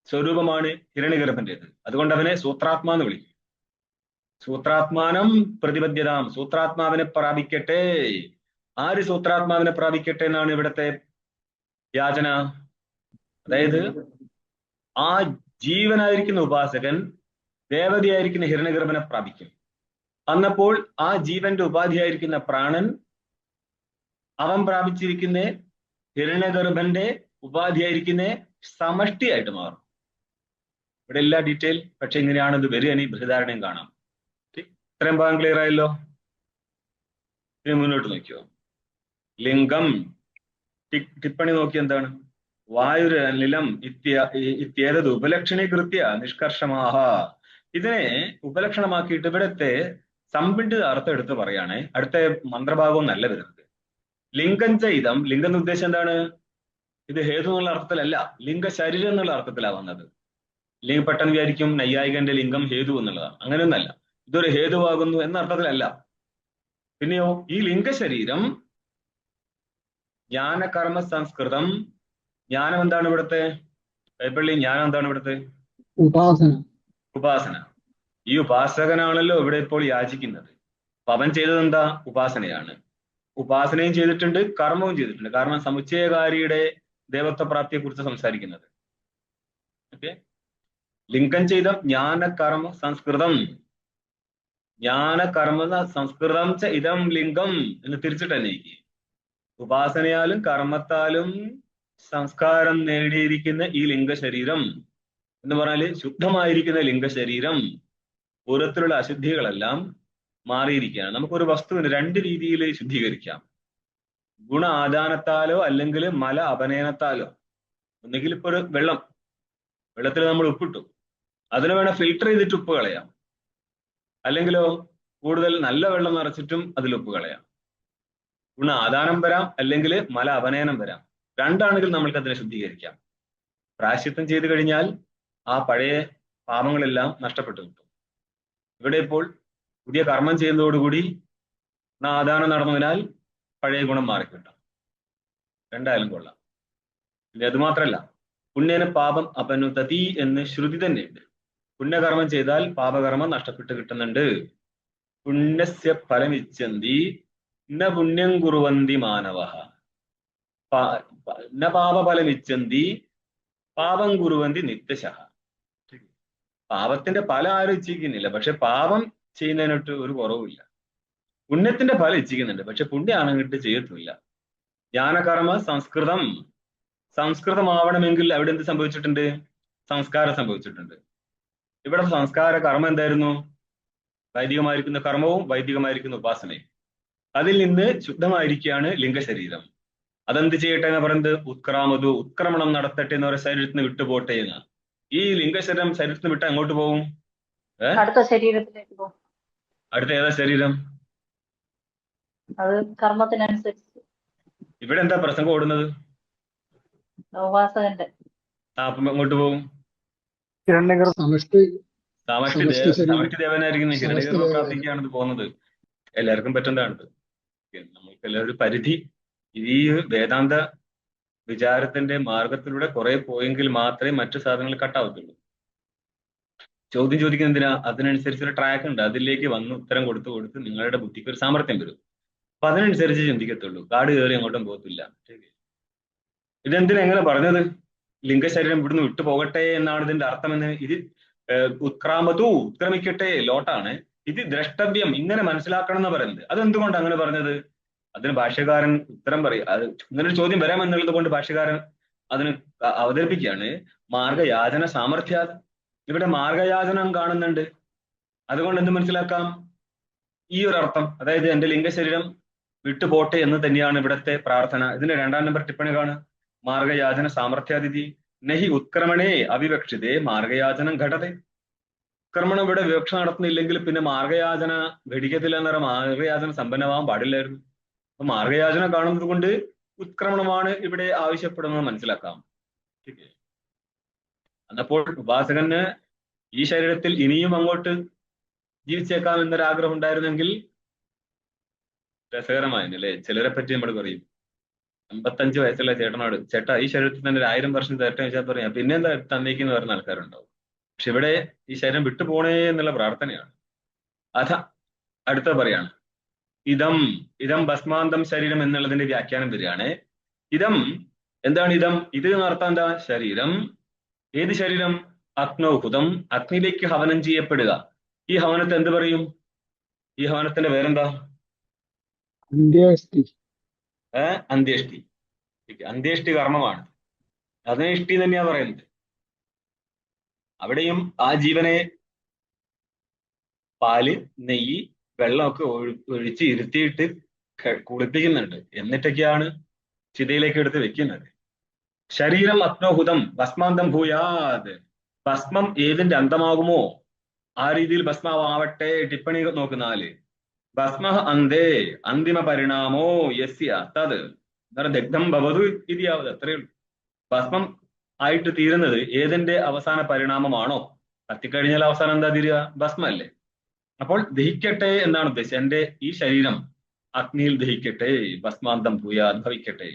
സ്വരൂപമാണ് ഹിരണ്യഗർഭന്റേത്. അതുകൊണ്ട് അവനെ സൂത്രാത്മാ എന്ന് വിളിക്കും. സൂത്രാത്മാനം പ്രതിപദ്ധ്യതാം. സൂത്രാത്മാവിനെ പ്രാപിക്കട്ടെ. ആര് സൂത്രാത്മാവിനെ പ്രാപിക്കട്ടെ എന്നാണ് ഇവിടുത്തെ യാചന. അതായത് ആ ജീവനായിരിക്കുന്ന ഉപാസകൻ ദേവതയായിരിക്കുന്ന ഹിരണ്യഗർഭനെ പ്രാപിക്കും. അന്നപ്പോൾ ആ ജീവന്റെ ഉപാധിയായിരിക്കുന്ന പ്രാണൻ അവൻ പ്രാപിച്ചിരിക്കുന്ന ഹിരണ്യഗർഭന്റെ ഉപാധിയായിരിക്കുന്ന സമഷ്ടിയായിട്ട് മാറും. ഇവിടെ എല്ലാ ഡീറ്റെയിൽ പക്ഷെ ഇങ്ങനെയാണ് ഇത് വരിക. ഇനി ബൃഹദാരണ്യം കാണാം. ഇത്രയും ഭാഗം ക്ലിയർ ആയല്ലോ. ഇനി മുന്നോട്ട് നോക്കിയോ. ലിംഗം ടിപ്പണി നോക്കി എന്താണ്? വായുരനിലം ഇത്യേതത് ഉപലക്ഷണീകൃത്യ നിഷ്കർഷമാഹ. ഇതിനെ ഉപലക്ഷണമാക്കിയിട്ട് ഇവിടത്തെ സംബന്ധിത അർത്ഥം എടുത്ത് പറയാണ്. അടുത്ത മന്ത്രഭാഗവും നല്ല വരുന്നത്. ലിംഗം ചെയ്തം. ലിംഗം എന്ന ഉദ്ദേശം എന്താണ്? ഇത് ഹേതു എന്നുള്ള അർത്ഥത്തിലല്ല, ലിംഗ ശരീരം എന്നുള്ള അർത്ഥത്തിലാണ് വന്നത്. ലിംഗം പെട്ടെന്ന് വിചാരിക്കും നൈയായികന്റെ ലിംഗം ഹേതു എന്നുള്ളതാണ്. അങ്ങനെയൊന്നല്ല, ഇതൊരു ഹേതുവാകുന്നു എന്ന അർത്ഥത്തിലല്ല. പിന്നെയോ ഈ ലിംഗശരീരം ജ്ഞാനകർമ്മ സംസ്കൃതം. ജ്ഞാനം എന്താണ് ഇവിടുത്തെ? പള്ളി ജ്ഞാനം എന്താണ് ഇവിടുത്തെ? ഉപാസന. ഈ ഉപാസകനാണല്ലോ ഇവിടെ ഇപ്പോൾ യാചിക്കുന്നത്. അപ്പൊ അവൻ ചെയ്തത് എന്താ? ഉപാസനയാണ്. ഉപാസനയും ചെയ്തിട്ടുണ്ട്, കർമ്മവും ചെയ്തിട്ടുണ്ട്. കാരണം സമുച്ചയകാരിയുടെ ദേവത്വ പ്രാപ്തിയെ കുറിച്ച് സംസാരിക്കുന്നത്. ഓക്കെ, ലിംഗം ചെയ്ത ജ്ഞാനകർമ്മ സംസ്കൃതം, ജ്ഞാനകർമ്മ സംസ്കൃതം ച ഇതം ലിംഗം എന്ന് തിരിച്ചിട്ട് അന്വയിക്കുക. ഉപാസനയാലും കർമ്മത്താലും സംസ്കാരം നേടിയിരിക്കുന്ന ഈ ലിംഗശരീരം എന്ന് പറഞ്ഞാല് ശുദ്ധമായിരിക്കുന്ന ലിംഗശരീരം പുറത്തിലുള്ള അശുദ്ധികളെല്ലാം മാറിയിരിക്കുകയാണ്. നമുക്കൊരു വസ്തുവിന് രണ്ട് രീതിയിൽ ശുദ്ധീകരിക്കാം. ഗുണ ആദാനത്താലോ അല്ലെങ്കിൽ മല അപനയനത്താലോ. ഒന്നുകിൽ ഇപ്പൊ ഒരു വെള്ളത്തിൽ നമ്മൾ ഉപ്പിട്ടു, അതിനെ വേണം ഫിൽട്ടർ ചെയ്തിട്ട് ഉപ്പ് കളയാം. അല്ലെങ്കിലോ കൂടുതൽ നല്ല വെള്ളം നിറച്ചിട്ടും അതിൽ ഉപ്പ് കളയാം. ഗുണ ആദാനം വരാം, അല്ലെങ്കിൽ മല അപനയനം വരാം. രണ്ടാണെങ്കിൽ നമ്മൾക്ക് അതിനെ ശുദ്ധീകരിക്കാം. പ്രായശ്ചിത്തം ചെയ്തു കഴിഞ്ഞാൽ ആ പഴയ പാപങ്ങളെല്ലാം നഷ്ടപ്പെട്ടു കിട്ടും. ഇവിടെ ഇപ്പോൾ പുതിയ കർമ്മം ചെയ്യുന്നതോടുകൂടി ആദാനം നടന്നതിനാൽ പഴയ ഗുണം മാറിക്കിട്ടാം. രണ്ടായാലും കൊള്ളാം. പിന്നെ അത് മാത്രല്ല, പുണ്യന് പാപം അപനുതതി എന്ന് ശ്രുതി തന്നെയുണ്ട്. പുണ്യകർമ്മം ചെയ്താൽ പാപകർമ്മം നഷ്ടപ്പെട്ട് കിട്ടുന്നുണ്ട്. പുണ്യസ്യ ഫലമിച്ഛന്തി ന പുണ്യം കുറുവന്തി മാനവഃ ന പാപഫലമിച്ഛന്തി പാപം കുറുവന്തി നിത്യശഃ. പാപത്തിന്റെ ഫലം ആരും ഇച്ഛിക്കുന്നില്ല, പക്ഷെ പാപം ചെയ്യുന്നതിനൊട്ട് ഒരു കുറവുമില്ല. പുണ്യത്തിന്റെ ഫലം ഇച്ഛിക്കുന്നുണ്ട്, പക്ഷെ പുണ്യാണെങ്കിട്ട് ചെയ്യത്തില്ല. ജ്ഞാനകർമ്മ സംസ്കൃതമാവണമെങ്കിൽ അവിടെ എന്ത് സംഭവിച്ചിട്ടുണ്ട്? സംസ്കാരം സംഭവിച്ചിട്ടുണ്ട്. ഇവിടെ സംസ്കാര കർമ്മം എന്തായിരുന്നു? വൈദികമായിരിക്കുന്ന കർമ്മവും വൈദികമായിരിക്കുന്ന ഉപാസനയും. അതിൽ നിന്ന് ശുദ്ധമായിരിക്കുകയാണ് ലിംഗശരീരം. അതെന്ത് ചെയ്യട്ടെ എന്ന് പറയുന്നത്? ഉത്ക്രമണം നടത്തട്ടെ എന്ന് പറയുന്ന ശരീരത്തിൽ നിന്ന് വിട്ടുപോട്ടെ എന്ന്. ഈ ലിംഗശരീരം ശരീരത്തിൽ നിന്ന് വിട്ട് അങ്ങോട്ട് പോകും, അടുത്ത ശരീരത്തിലേക്ക് പോകും. അടുത്ത ഏതാ ശരീരം? അത് കർമ്മത്തിനനുസരിച്ച്. ഇവിടെ എന്താ പ്രസംഗം ഓടുന്നത്? ഉപാസകന്റെ. അപ്പം അങ്ങോട്ട് പോകും. സമഷ്ടി ദേവനായിരിക്കും. ഹിരണ്യഗർഭ പ്രാപ്തിക്കാണ് ഇത് പോകുന്നത്. എല്ലാവർക്കും പറ്റുന്നതാണിത്. നമ്മൾക്ക് എല്ലാവരും പരിധി ഈ വേദാന്ത വിചാരത്തിന്റെ മാർഗത്തിലൂടെ കുറെ പോയെങ്കിൽ മാത്രമേ മറ്റു സാധനങ്ങൾ കട്ടാവത്തുള്ളൂ. ചോദ്യം ചോദിക്കുന്ന എന്തിനാ? അതിനനുസരിച്ചൊരു ട്രാക്ക് ഉണ്ട്. അതിലേക്ക് വന്ന് ഉത്തരം കൊടുത്ത് നിങ്ങളുടെ ബുദ്ധിക്ക് ഒരു സാമർത്ഥ്യം വരും. അപ്പൊ അതിനനുസരിച്ച് ചിന്തിക്കത്തുള്ളൂ. കാട് കയറി അങ്ങോട്ടും പോകത്തില്ല. ഇതെന്തിനാ എങ്ങനെ പറഞ്ഞത്? ലിംഗശരീരം ഇവിടുന്ന് വിട്ടു പോകട്ടെ എന്നാണ് ഇതിന്റെ അർത്ഥമെന്ന്. ഇത് ഉത്ക്രമിക്കട്ടെ ലോട്ടാണ്. ഇത് ദ്രഷ്ടവ്യം, ഇങ്ങനെ മനസ്സിലാക്കണം എന്ന് പറയുന്നത്. അതെന്തുകൊണ്ട് അങ്ങനെ പറഞ്ഞത്? അതിന് ഭാഷ്യകാരൻ ഉത്തരം പറയും. അത് ഇങ്ങനൊരു ചോദ്യം വരാമെന്നുള്ളത് കൊണ്ട് ഭാഷ്യകാരൻ അതിന് അവതരിപ്പിക്കുകയാണ്. മാർഗയാചന സാമർഥ്യാത്. ഇവിടെ മാർഗയാചനം കാണുന്നുണ്ട്. അതുകൊണ്ട് എന്ത് മനസ്സിലാക്കാം? ഈ ഒരു അർത്ഥം, അതായത് എന്റെ ലിംഗശരീരം വിട്ടുപോട്ടെ എന്ന് തന്നെയാണ് ഇവിടത്തെ പ്രാർത്ഥന. ഇതിന്റെ 2-ാം നമ്പർ ടിപ്പണി കാണുക. മാർഗയാചന സാമർഥ്യാതിഥി നഹി ഉത്ക്രമണേ അവിവക്ഷിതേ മാർഗയാചനം ഘടതേ. ഉത്ക്രമണം ഇവിടെ വിവക്ഷ നടത്തുന്നില്ലെങ്കിൽ പിന്നെ മാർഗയാചന ഘടിക്കത്തില്ല എന്ന് പറഞ്ഞാൽ മാർഗയാചന സമ്പന്നമാവാൻ പാടില്ലായിരുന്നു. അപ്പൊ മാർഗയാചന കാണുന്നത് കൊണ്ട് ഉത്ക്രമണമാണ് ഇവിടെ ആവശ്യപ്പെടുന്നത് മനസ്സിലാക്കാം. എന്നപ്പോൾ ഉപാസകന് ഈ ശരീരത്തിൽ ഇനിയും അങ്ങോട്ട് ജീവിച്ചേക്കാം എന്നൊരാഗ്രഹം ഉണ്ടായിരുന്നെങ്കിൽ രസകരമായിരുന്നു അല്ലേ? ചിലരെ പറ്റി നമ്മൾ പറയും, 55 വയസ്സുള്ള ചേട്ടനോട്, ചേട്ടാ ഈ ശരീരത്തിൽ തന്നെ 1000 വർഷം തരട്ടെ വെച്ചാൽ പറയാം, പിന്നെ എന്താ തന്നേക്കെന്ന് പറയുന്ന ആൾക്കാരുണ്ടാവും. പക്ഷെ ഇവിടെ ഈ ശരീരം വിട്ടുപോണേ എന്നുള്ള പ്രാർത്ഥനയാണ്. അടുത്ത പറയാണ് ഇതം ഭസ്മാന്തം ശരീരം എന്നുള്ളതിന്റെ വ്യാഖ്യാനം വരികയാണ്. എന്താണ് ഇതം? ഇത് എന്നർത്ഥം എന്താ? ശരീരം. ഏത് ശരീരം? അഗ്നൗഹുതം, അഗ്നിയിലേക്ക് ഹവനം ചെയ്യപ്പെടുക. ഈ ഹവനത്തെ എന്ത് പറയും? ഈ ഹവനത്തിന്റെ പേരെന്താ? അന്ത്യേഷ്ടി. അന്ത്യേഷ്ടി കർമ്മമാണ്. അതിനെ ഇഷ്ടി തന്നെയാ പറയുന്നത്. അവിടെയും ആ ജീവനെ പാല്, നെയ്യ്, വെള്ളമൊക്കെ ഒഴിച്ച് ഇരുത്തിയിട്ട് കുളിപ്പിക്കുന്നുണ്ട്. എന്നിട്ടൊക്കെയാണ് ചിതയിലേക്ക് എടുത്ത് വെക്കുന്നത്. ശരീരം അഗ്നോഹുതം ഭസ്മാന്തം ഭൂയാത്. ഭസ്മം ഏതിന്റെ അന്തമാകുമോ ആ രീതിയിൽ ഭസ്മാവട്ടെ. ടിപ്പണി നോക്കുന്നാല് ഭസ്മ അന്തേ അന്തിമ പരിണാമോ യസ്യ തത് ദഗ്ധം ഭവതു ഇതിയാവത്. അത്രയേ ഉള്ളൂ. ഭസ്മം ആയിട്ട് തീരുന്നത് ഏതിന്റെ അവസാന പരിണാമമാണോ? കത്തിക്കഴിഞ്ഞാൽ അവസാനം എന്താ തീരുക? ഭസ്മ അല്ലേ? അപ്പോൾ ദഹിക്കട്ടെ എന്നാണ് ഉദ്ദേശിച്ചത്. എന്റെ ഈ ശരീരം അഗ്നിയിൽ ദഹിക്കട്ടെ, ഭസ്മാന്തം ഭൂയാ ഭവിക്കട്ടെ.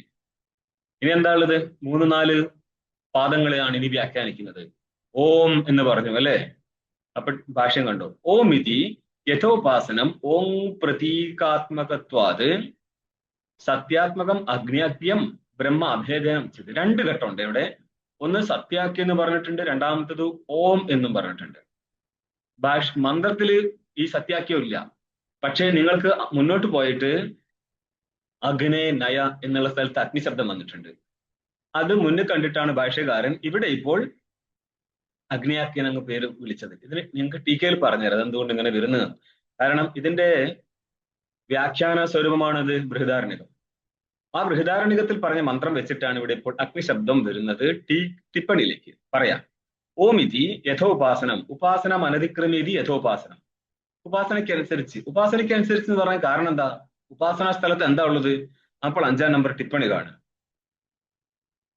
ഇനി എന്താ ഉള്ളത്? 3-4 പാദങ്ങളെയാണ് ഇനി വ്യാഖ്യാനിക്കുന്നത്. ഓം എന്ന് പറഞ്ഞു അല്ലെ? അപ്പൊ ഭാഷ്യം കണ്ടോ? ഓം ഇതി യഥോപാസനം ഓം പ്രതീകാത്മകത്വാത് സത്യാത്മകം അഗ്നിയഗ്യം ബ്രഹ്മ അഭേദനം ചെയ്ത്. രണ്ട് ഘട്ടമുണ്ട് ഇവിടെ. ഒന്ന് സത്യാക്കി എന്ന് പറഞ്ഞിട്ടുണ്ട്, രണ്ടാമത്തത് ഓം എന്നും പറഞ്ഞിട്ടുണ്ട്. മന്ത്രത്തില് ഈ സത്യാക്യം ഇല്ല. പക്ഷേ നിങ്ങൾക്ക് മുന്നോട്ട് പോയിട്ട് അഗ്നേ നയ എന്നുള്ള സ്ഥലത്ത് അഗ്നിശബ്ദം വന്നിട്ടുണ്ട്. അത് മുന്നിൽ കണ്ടിട്ടാണ് ഭാഷ്യകാരൻ ഇവിടെ ഇപ്പോൾ അഗ്നിയാക്കിയൻ അങ്ങ് പേര് വിളിച്ചത്. ഇതിന് നിങ്ങൾക്ക് ടീക്കയിൽ പറഞ്ഞുതരാം അതെന്തുകൊണ്ട് ഇങ്ങനെ വരുന്നത്. കാരണം ഇതിന്റെ വ്യാഖ്യാന സ്വരൂപമാണത് ബൃഹദാരണ്യകം. ആ ബൃഹദാരണ്യകത്തിൽ പറഞ്ഞ മന്ത്രം വെച്ചിട്ടാണ് ഇവിടെ ഇപ്പോൾ അഗ്നിശബ്ദം വരുന്നത്. ടിപ്പണിയിലേക്ക് പറയാം. ഓമിതി യഥോപാസനം, ഉപാസനം അനതിക്രമീതി യഥോപാസനം. ഉപാസനയ്ക്കനുസരിച്ച് എന്ന് പറയാൻ കാരണം എന്താ? ഉപാസനാ സ്ഥലത്ത് എന്താ ഉള്ളത്? അപ്പോൾ 5-ാം നമ്പർ ടിപ്പണി കാണും.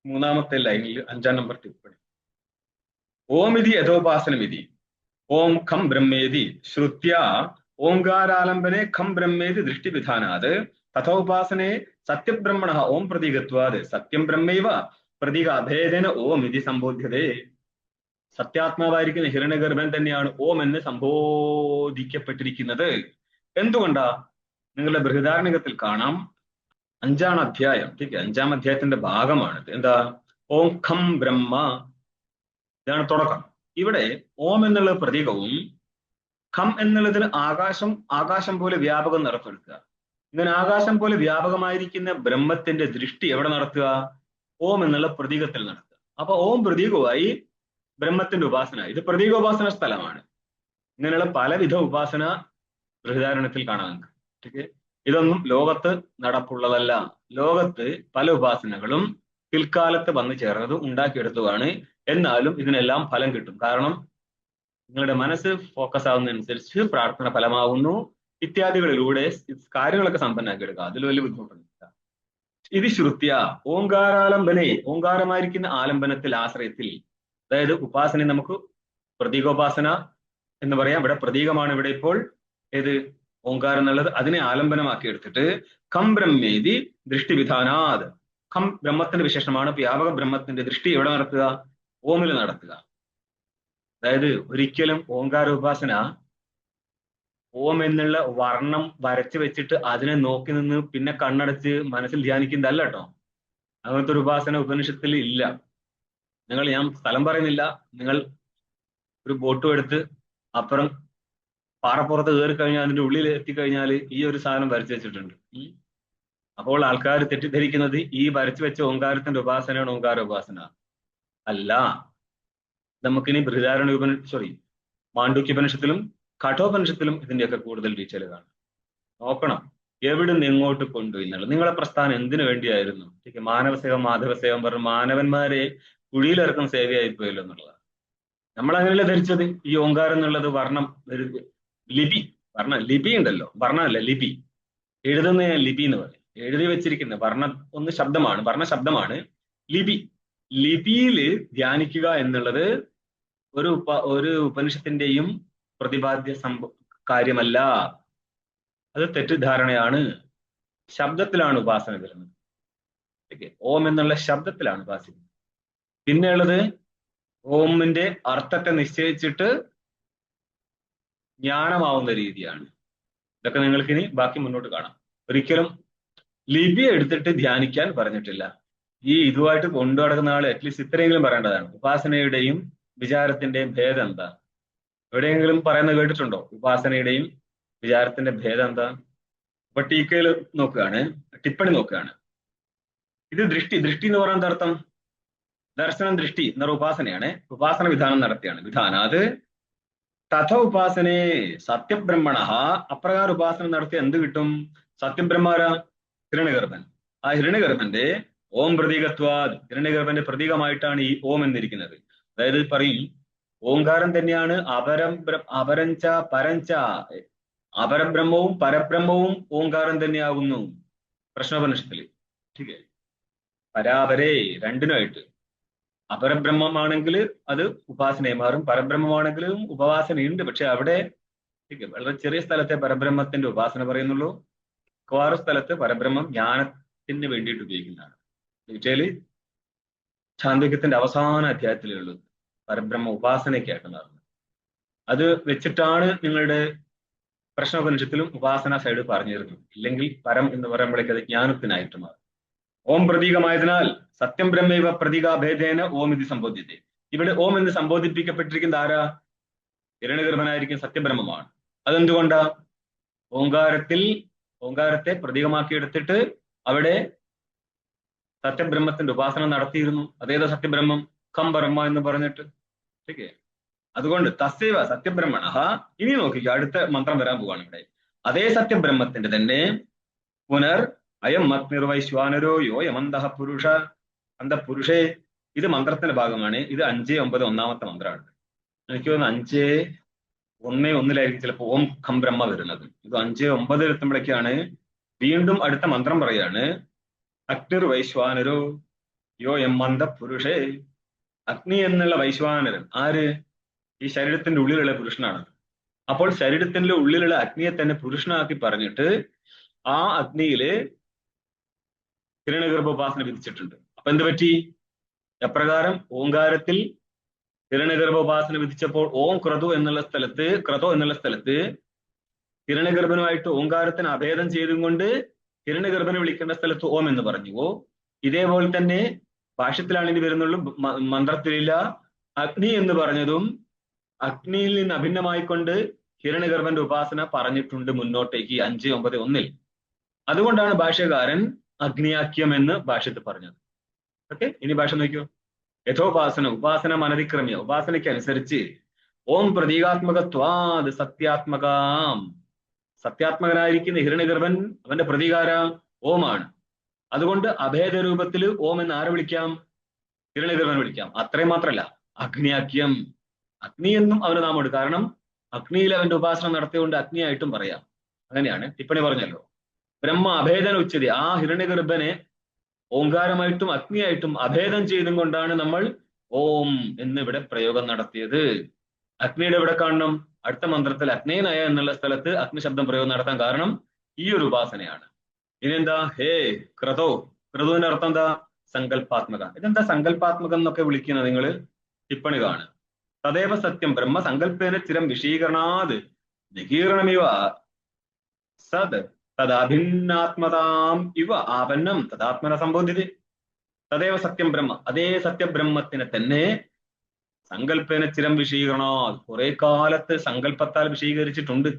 3-ാമത്തെ ലൈനിൽ 5-ാം നമ്പർ ടിപ്പണി. ഓമിതി യഥോപാസനമിതി ഓം ഖം ബ്രഹ്മേതി ശ്രുത്യ ഓംകാരാലംബനെ ഖം ബ്രഹ്മേതി ദൃഷ്ടിവിധാനാത് തഥോപാസനെ സത്യബ്രഹ്മണ ഓം പ്രതീകത്വാത് സത്യം ബ്രഹ്മൈവ പ്രതീക അഭേദന ഓം ഇതി സംബോധ്യതേ. സത്യാത്മാവായിരിക്കുന്ന ഹിരണ്യഗർഭൻ തന്നെയാണ് ഓം എന്ന് സംബോധിക്കപ്പെട്ടിരിക്കുന്നത്. എന്തുകൊണ്ടാ? നിങ്ങളുടെ ബൃഹദാരണ്യകത്തിൽ കാണാം 5-ാം അധ്യായം. 5-ാം അധ്യായത്തിന്റെ ഭാഗമാണിത്. എന്താ? ഓം ഖം ബ്രഹ്മ, ഇതാണ് തുടക്കം. ഇവിടെ ഓം എന്നുള്ള പ്രതീകവും ഖം എന്നുള്ളതിന് ആകാശം പോലെ വ്യാപകം നടത്തുക. ഇങ്ങനെ ആകാശം പോലെ വ്യാപകമായിരിക്കുന്ന ബ്രഹ്മത്തിന്റെ ദൃഷ്ടി എവിടെ നടത്തുക? ഓം എന്നുള്ള പ്രതീകത്തിൽ നടത്തുക. അപ്പൊ ഓം പ്രതീകമായി ബ്രഹ്മത്തിന്റെ ഉപാസന. ഇത് പ്രതീകോപാസന സ്ഥലമാണ്. ഇങ്ങനെയുള്ള പലവിധ ഉപാസന ബൃഹദാരണ്യത്തിൽ കാണാൻ. ഇതൊന്നും ലോകത്ത് നടപ്പുള്ളതല്ല. ലോകത്ത് പല ഉപാസനകളും പിൽക്കാലത്ത് വന്നു ചേർന്നത് ഉണ്ടാക്കിയെടുത്തതാണ്. എന്നാലും ഇതിനെല്ലാം ഫലം കിട്ടും. കാരണം നിങ്ങളുടെ മനസ്സ് ഫോക്കസ് ആവുന്നതനുസരിച്ച് പ്രാർത്ഥന ഫലമാവുന്നു. ഇത്യാദികളിലൂടെ കാര്യങ്ങളൊക്കെ സമ്പന്നാക്കി എടുക്കുക. അതിൽ വലിയ ബുദ്ധിമുട്ടൊന്നുമില്ല. ഇത് ശ്രുത്യ ഓങ്കാരാലംബനെ, ഓങ്കാരമായിരിക്കുന്ന ആലംബനത്തിൽ, ആശ്രയത്തിൽ. അതായത് ഉപാസന നമുക്ക് പ്രതീകോപാസന എന്ന് പറയാം. ഇവിടെ പ്രതീകമാണ് ഇവിടെ ഇപ്പോൾ ഏത് ഓങ്കാരം എന്നുള്ളത്. അതിനെ ആലംബനമാക്കി എടുത്തിട്ട് ഖം ബ്രഹ്മേതി ദൃഷ്ടിവിധാനാത്, ഖം ബ്രഹ്മത്തിന്റെ വിശേഷമാണ്. വ്യാപക ബ്രഹ്മത്തിന്റെ ദൃഷ്ടി എവിടെ നടത്തുക? ഓമിൽ നടത്തുക. അതായത് ഒരിക്കലും ഓങ്കാര ഉപാസന ഓം എന്നുള്ള വർണ്ണം വരച്ചു വെച്ചിട്ട് അതിനെ നോക്കി നിന്ന് പിന്നെ കണ്ണടച്ച് മനസ്സിൽ ധ്യാനിക്കുന്നതല്ല കേട്ടോ. അങ്ങനത്തെ ഒരു ഉപാസന ഉപനിഷത്തിൽ ഇല്ല. ഞാൻ സ്ഥലം പറയുന്നില്ല. നിങ്ങൾ ഒരു ബോട്ടും എടുത്ത് അപ്പുറം പാറപ്പുറത്ത് കയറി കഴിഞ്ഞാൽ അതിന്റെ ഉള്ളിൽ എത്തിക്കഴിഞ്ഞാൽ ഈ ഒരു സാധനം വരച്ചു വെച്ചിട്ടുണ്ട്. അപ്പോൾ ആൾക്കാർ തെറ്റിദ്ധരിക്കുന്നത് ഈ വരച്ചു വെച്ച ഓങ്കാരത്തിന്റെ ഉപാസനയാണ് ഓങ്കാര ഉപാസന. അല്ല. നമുക്കിനി മാണ്ഡൂക്യോപനിഷത്തിലും കഠോപനിഷത്തിലും ഇതിന്റെയൊക്കെ കൂടുതൽ ഡീറ്റെയിൽ കാണാം. നോക്കണം എവിടുന്ന് എങ്ങോട്ട് കൊണ്ടുപോയി എന്നുള്ളത്. നിങ്ങളെ പ്രസ്ഥാനം എന്തിനു വേണ്ടിയായിരുന്നു? മാനവസേവം മാധവസേവം പറഞ്ഞ് മാനവന്മാരെ കുഴിയിലിറക്കുന്ന സേവയായിപ്പോയല്ലോ എന്നുള്ളതാണ്. നമ്മളങ്ങനെയല്ല ധരിച്ചത്. ഈ ഓങ്കാരം എന്നുള്ളത് വർണ്ണം, ലിപി ഉണ്ടല്ലോ, വർണ്ണമല്ല ലിപി. എഴുതുന്ന ലിപി എന്ന് പറയും. എഴുതി വെച്ചിരിക്കുന്ന ഒന്ന് ശബ്ദമാണ്, വർണ്ണ ശബ്ദമാണ് ലിപി. ലിപിയില് ധ്യാനിക്കുക എന്നുള്ളത് ഒരു ഉപനിഷത്തിന്റെയും പ്രതിപാദ്യ കാര്യമല്ല. അത് തെറ്റിദ്ധാരണയാണ്. ശബ്ദത്തിലാണ് ഉപാസന വരുന്നത്. ഓം എന്നുള്ള ശബ്ദത്തിലാണ് ഉപാസിക്കുന്നത്. പിന്നെയുള്ളത് ഓമിന്റെ അർത്ഥത്തെ നിശ്ചയിച്ചിട്ട് ജ്ഞാനമാവുന്ന രീതിയാണ്. ഇതൊക്കെ നിങ്ങൾക്ക് ഇനി ബാക്കി മുന്നോട്ട് കാണാം. ഒരിക്കലും ലിപി എടുത്തിട്ട് ധ്യാനിക്കാൻ പറഞ്ഞിട്ടില്ല. ഇതുമായിട്ട് കൊണ്ടു നടക്കുന്ന ആൾ അറ്റ്ലീസ്റ്റ് ഇത്രയെങ്കിലും പറയേണ്ടതാണ്. ഉപാസനയുടെയും വിചാരത്തിന്റെയും ഭേദം എന്താ? എവിടെയെങ്കിലും പറയുന്നത് കേട്ടിട്ടുണ്ടോ? ഉപാസനയുടെയും വിചാരത്തിന്റെ ഭേദം എന്താ? അപ്പൊ ടീക്കയിൽ നോക്കുകയാണ്, ടിപ്പണി നോക്കുകയാണ്. ഇത് ദൃഷ്ടി എന്ന് പറയുന്നത് അർത്ഥം ദർശനം, ദൃഷ്ടി എന്നൊരു ഉപാസനയാണ്. ഉപാസന വിധാനം നടത്തിയാണ്. വിധാനാത് തഥ ഉപാസനേ സത്യബ്രഹ്മണ, അപ്രകാരം ഉപാസന നടത്തി എന്ത് കിട്ടും? സത്യബ്രഹ്മാര ഹിരണ്യഗർഭൻ. ആ ഹിരണ്യഗർഭന്റെ ഓം പ്രതീകത്വാദ്, ഹിരണ്യഗർഭന്റെ പ്രതീകമായിട്ടാണ് ഈ ഓം എന്നിരിക്കുന്നത്. അതായത് പറയും ഓങ്കാരം തന്നെയാണ് അപരഞ്ച പരഞ്ച, അപരബ്രഹ്മവും പരബ്രഹ്മവും ഓങ്കാരം തന്നെയാകുന്നു പ്രശ്നോപനിഷത്തില്. ठीक है, പരാപരേ രണ്ടിനുമായിട്ട്. അപരബ്രഹ്മമാണെങ്കിൽ അത് ഉപാസനയെ മാറും, പരബ്രഹ്മമാണെങ്കിലും ഉപാസനയുണ്ട്. പക്ഷെ അവിടെ വളരെ ചെറിയ സ്ഥലത്തെ പരബ്രഹ്മത്തിന്റെ ഉപാസന പറയുന്നുള്ളൂ. മിക്കവാറും സ്ഥലത്ത് പരബ്രഹ്മം ജ്ഞാനത്തിന് വേണ്ടിയിട്ട് ഉപയോഗിക്കുന്നതാണ്. ഡീറ്റെയില് ഛാന്ദോഗ്യത്തിന്റെ അവസാന അധ്യായത്തിലുള്ളത് പരബ്രഹ്മ ഉപാസനയ്ക്കായിട്ട് നടന്നത്. അത് വെച്ചിട്ടാണ് നിങ്ങളുടെ പ്രശ്നോപനിഷത്തിലും ഉപാസന സൈഡ് പറഞ്ഞിരുന്നത്. ഇല്ലെങ്കിൽ പരം എന്ന് പറയുമ്പോഴേക്ക് അത് ജ്ഞാനത്തിനായിട്ട് മാറും. ഓം പ്രതീകമായതിനാൽ സത്യം ബ്രഹ്മൈവ പ്രതീകാഭേദേന ഓം ഇത് സംബോധ്യത്തെ. ഇവിടെ ഓം എന്ന് സംബോധിപ്പിക്കപ്പെട്ടിരിക്കുന്ന ആരാ? ഹിരണ്യഗർഭനായിരിക്കും സത്യബ്രഹ്മമാണ്. അതെന്തുകൊണ്ടാ? ഓങ്കാരത്തെ പ്രതീകമാക്കി എടുത്തിട്ട് അവിടെ സത്യബ്രഹ്മത്തിന്റെ ഉപാസന നടത്തിയിരുന്നു. അതേതാ സത്യബ്രഹ്മം? ഖം ബ്രഹ്മ എന്ന് പറഞ്ഞിട്ട്. ഓക്കെ, അതുകൊണ്ട് തസ്യവ സത്യബ്രഹ്മണ. ഇനി നോക്കിക്കോ, അടുത്ത മന്ത്രം വരാൻ പോവാണ് ഇവിടെ. അതേ സത്യബ്രഹ്മത്തിന്റെ തന്നെ പുനർ അയം അഗ്നിർവൈശ്വാനരോ യോ യമന്തഃ പുരുഷ അന്തപുരുഷേ. ഇത് മന്ത്രത്തിന്റെ ഭാഗമാണ്. ഇത് 5-9 ഒന്നാമത്തെ മന്ത്രമാണ്. എനിക്ക് തോന്നുന്നു 5-1-1 ചിലപ്പോൾ ഓം ഖം ബ്രഹ്മ വരുന്നത്. ഇത് 5-9 എത്തുമ്പോഴേക്കാണ് വീണ്ടും അടുത്ത മന്ത്രം പറയാണ്. അഗ്നിർ വൈശ്വാനരോ യോ യമന്ത പുരുഷേ. അഗ്നി എന്നുള്ള വൈശ്വാനരൻ ആര്? ഈ ശരീരത്തിന്റെ ഉള്ളിലുള്ള പുരുഷനാണ്. അപ്പോൾ ശരീരത്തിന്റെ ഉള്ളിലുള്ള അഗ്നിയെ തന്നെ പുരുഷനാക്കി പറഞ്ഞിട്ട് ആ അഗ്നിയില് ഹിരണ്യഗർഭോപാസന വിധിച്ചിട്ടുണ്ട്. അപ്പൊ എന്ത് പറ്റി? എപ്രകാരം ഓങ്കാരത്തിൽ ഹിരണ്യഗർഭോപാസന വിധിച്ചപ്പോൾ ഓം ക്രതോ എന്നുള്ള സ്ഥലത്ത് ഹിരണ്യഗർഭനുമായിട്ട് ഓങ്കാരത്തിന് അഭേദം ചെയ്തും കൊണ്ട് ഹിരണ്യഗർഭനെ വിളിക്കേണ്ട സ്ഥലത്ത് ഓം എന്ന് പറഞ്ഞുവോ, ഇതേപോലെ തന്നെ ഭാഷ്യത്തിലാണ് ഇനി വരുന്നുള്ളൂ, മന്ത്രത്തിലില്ല. അഗ്നി എന്ന് പറഞ്ഞതും അഗ്നിയിൽ നിന്ന് അഭിന്നമായിക്കൊണ്ട് ഹിരണ്യഗർഭന്റെ ഉപാസന പറഞ്ഞിട്ടുണ്ട് മുന്നോട്ടേക്ക് 5-9-1. അതുകൊണ്ടാണ് ഭാഷ്യകാരൻ അഗ്നിയാക്യം എന്ന് ഭാഷ്യത്തിൽ പറഞ്ഞത്. ഓക്കെ, ഇനി ഭാഷ നോക്കിയോ. ഉപാസന അനതിക്രമ്യ, ഉപാസനയ്ക്ക് അനുസരിച്ച് ഓം പ്രതീകാത്മകത്വാത് സത്യാത്മകാം. സത്യാത്മകനായിരിക്കുന്ന ഹിരണ്യഗർഭൻ, അവന്റെ പ്രതീകാര ഓമാണ്. അതുകൊണ്ട് അഭേദ രൂപത്തിൽ ഓം എന്ന് ആരെ വിളിക്കാം? ഹിരണ്യഗർഭൻ വിളിക്കാം. അത്രയും മാത്രമല്ല, അഗ്നിയാക്യം, അഗ്നി എന്നും അവന് നാമമുണ്ട്. കാരണം അഗ്നിയിൽ അവന്റെ ഉപാസന നടത്തിയുകൊണ്ട് അഗ്നിയായിട്ടും പറയാം. അങ്ങനെയാണ് ടിപ്പണി പറഞ്ഞല്ലോ. ബ്രഹ്മ അഭേദന ഉച്ചതി. ആ ഹിരണ്യഗർഭനെ ഓങ്കാരമായിട്ടും അഗ്നിയായിട്ടും അഭേദം ചെയ്തും കൊണ്ടാണ് നമ്മൾ ഓം എന്നിവിടെ പ്രയോഗം നടത്തിയത്. അഗ്നിയുടെ എവിടെ കാണണം? അടുത്ത മന്ത്രത്തിൽ അഗ്നേനയ എന്നുള്ള സ്ഥലത്ത് അഗ്നിശബ്ദം പ്രയോഗം നടത്താൻ കാരണം ഈ ഒരു ഉപാസനയാണ്. ഇനിയെന്താ? ഹേ ക്രതോ. ക്രതുവിന്റെ അർത്ഥം എന്താ? സങ്കല്പാത്മക. ഇതെന്താ സങ്കല്പാത്മകം എന്നൊക്കെ വിളിക്കുന്നത്? നിങ്ങൾ ടിപ്പണി കാണുക. തദേവ സത്യം ബ്രഹ്മ സങ്കല്പേന ചിരം വിശീകരണാത് നികീർണമിവ സത് തദഭിന്നാത്മതാം ഇവ ആപന്നം തദാത്മന സംബോധിത. തദേവ സത്യം ബ്രഹ്മ, അതേ സത്യബ്രഹ്മത്തിനെ തന്നെ സങ്കല്പേന ചിരം വിശീകരണാത്, കുറെ കാലത്ത് സങ്കല്പത്താൽ വിശീകരിച്ചിട്ടുണ്ട്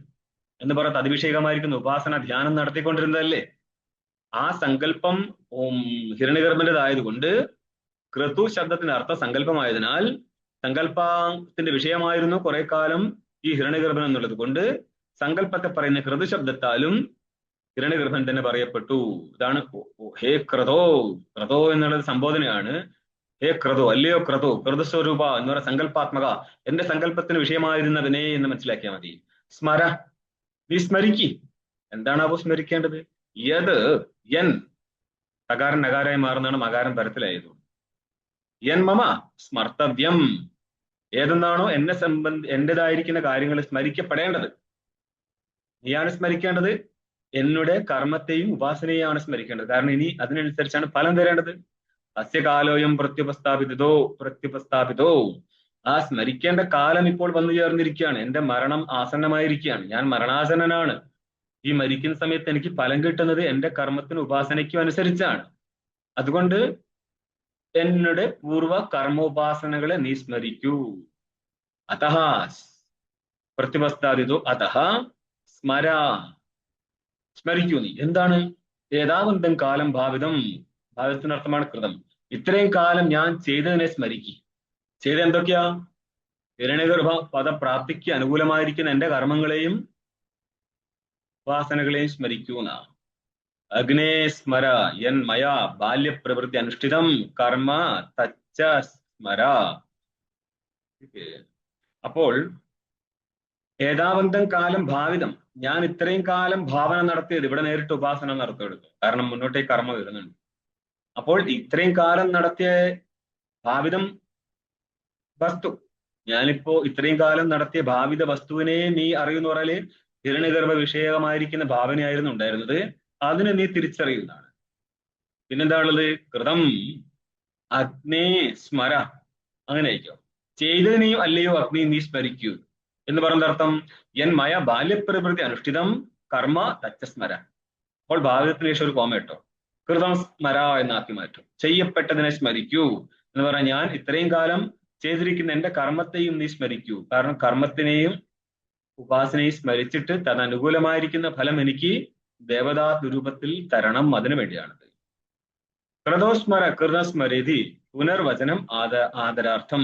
എന്ന് പറഞ്ഞത് അതിവിഷയകമായിരിക്കുന്ന ഉപാസന ധ്യാനം നടത്തിക്കൊണ്ടിരുന്നതല്ലേ. ആ സങ്കല്പം ഹിരണ്യഗർഭന്റേതായതുകൊണ്ട് ക്രതു ശബ്ദത്തിന്റെ അർത്ഥം സങ്കല്പമായതിനാൽ സങ്കല്പത്തിന്റെ വിഷയമായിരുന്നു കുറെ കാലം ഈ ഹിരണ്യഗർഭൻ എന്നുള്ളത് കൊണ്ട് സങ്കല്പത്തെ പറയുന്ന ക്രതു ശബ്ദത്താലും ഹിരണ്യഗർഭൻ തന്നെ പറയപ്പെട്ടു. ഇതാണ് ഹേ ക്രതോ. ക്രതോ എന്നുള്ളത് സംബോധനയാണ്. ഹേ ക്രതോ, അല്ലയോ ക്രതോ, ക്രതുസ്വരൂപ എന്ന് പറയുന്ന സങ്കല്പാത്മക, എന്റെ സങ്കല്പത്തിന് വിഷയമായിരുന്നവനെ എന്ന് മനസ്സിലാക്കിയാൽ മതി. സ്മര, നീ സ്മരിക്കി. എന്താണാവോ സ്മരിക്കേണ്ടത്? യത് യൻ, തകാരൻ നകാരായി മാറുന്നതാണ് മകാരം പരത്തിലായതുകൊണ്ട്. യൻ മമ സ്മർത്തവ്യം, ഏതെന്നാണോ എന്നെ എന്റേതായിരിക്കുന്ന കാര്യങ്ങൾ സ്മരിക്കപ്പെടേണ്ടത്. നീയാണ് സ്മരിക്കേണ്ടത്. എന്നുടെ കർമ്മത്തെയും ഉപാസനയെയാണ് സ്മരിക്കേണ്ടത്. കാരണം ഇനി അതിനനുസരിച്ചാണ് ഫലം തരേണ്ടത്. അസ്യകാലോയം പ്രത്യുപസ്ഥാപിതോ. ആ സ്മരിക്കേണ്ട കാലം ഇപ്പോൾ വന്നു ചേർന്നിരിക്കുകയാണ്. എന്റെ മരണം ആസന്നമായിരിക്കുകയാണ്. ഞാൻ മരണാസന്നനാണ്. ഈ മരിക്കുന്ന സമയത്ത് എനിക്ക് ഫലം കിട്ടുന്നത് എന്റെ കർമ്മത്തിനും ഉപാസനയ്ക്കും അനുസരിച്ചാണ്. അതുകൊണ്ട് എന്നുടെ പൂർവ്വ കർമ്മോപാസനകളെ നീ സ്മരിക്കൂ. അതഃ പ്രത്യുപസ്ഥാപിതോ അതഃ സ്മര, സ്മരിക്കൂ നീ. എന്താണ്? ഏതാവന്തം കാലം ഭാവിതം, ഭാവിതത്തിനർത്ഥമാണ് കൃതം. ഇത്രയും കാലം ഞാൻ ചെയ്തതിനെ സ്മരിക്കി. ചെയ്ത എന്തൊക്കെയാ? ഹിരണ്യഗർഭ പദപ്രാപ്തിക്ക് അനുകൂലമായിരിക്കുന്ന എന്റെ കർമ്മങ്ങളെയും ഉപാസനകളെയും സ്മരിക്കൂന. അഗ്നേ സ്മര യൻ മയാ ബാല്യപ്രവൃത്തി അനുഷ്ഠിതം കർമ്മ തച്ച സ്മര. അപ്പോൾ ഏതാവന്തം കാലം ഭാവിതം, ഞാൻ ഇത്രയും കാലം ഭാവന നടത്തിയത്, ഇവിടെ നേരിട്ട് ഉപാസന നടത്തിയെടുത്തു. കാരണം മുന്നോട്ടേക്ക് കർമ്മ വരുന്നുണ്ട്. അപ്പോൾ ഇത്രയും കാലം നടത്തിയ ഭാവിതം വസ്തു, ഞാനിപ്പോ ഇത്രയും കാലം നടത്തിയ ഭാവിത വസ്തുവിനെ നീ അറിയുന്ന പറഞ്ഞാല് ഹിരണ്യഗർഭ വിഷയമായിരിക്കുന്ന ഭാവനയായിരുന്നു ഉണ്ടായിരുന്നത്. അതിനെ നീ തിരിച്ചറിയുന്നതാണ്. പിന്നെന്താ ഉള്ളത്? കൃതം അഗ്നേ സ്മര. അങ്ങനെ ആയിരിക്കും. ചെയ്തതിനെയും അല്ലയോ അഗ്നി നീ സ്മരിക്കൂ എന്ന് പറയുന്ന അർത്ഥം എൻ മയ ബാല്യപ്രവൃത്തി അനുഷ്ഠിതം കർമ്മ തച്ച സ്മര. അപ്പോൾ ഭാവിതത്തിന് ശേഷം ഒരു കോമ കേട്ടോ. കൃതം സ്മര എന്നാക്കി മാറ്റും. ചെയ്യപ്പെട്ടതിനെ സ്മരിക്കൂ എന്ന് പറഞ്ഞാൽ ഞാൻ ഇത്രയും കാലം ചെയ്തിരിക്കുന്ന എന്റെ കർമ്മത്തെയും നീ സ്മരിക്കൂ. കാരണം കർമ്മത്തിനെയും ഉപാസനയെ സ്മരിച്ചിട്ട് തദനുകൂലമായിരിക്കുന്ന ഫലം എനിക്ക് ദേവതാ രൂപത്തിൽ തരണം. അതിനു വേണ്ടിയാണത്. കൃതോസ്മര കൃതസ്മരതി പുനർവചനം ആദരാർത്ഥം.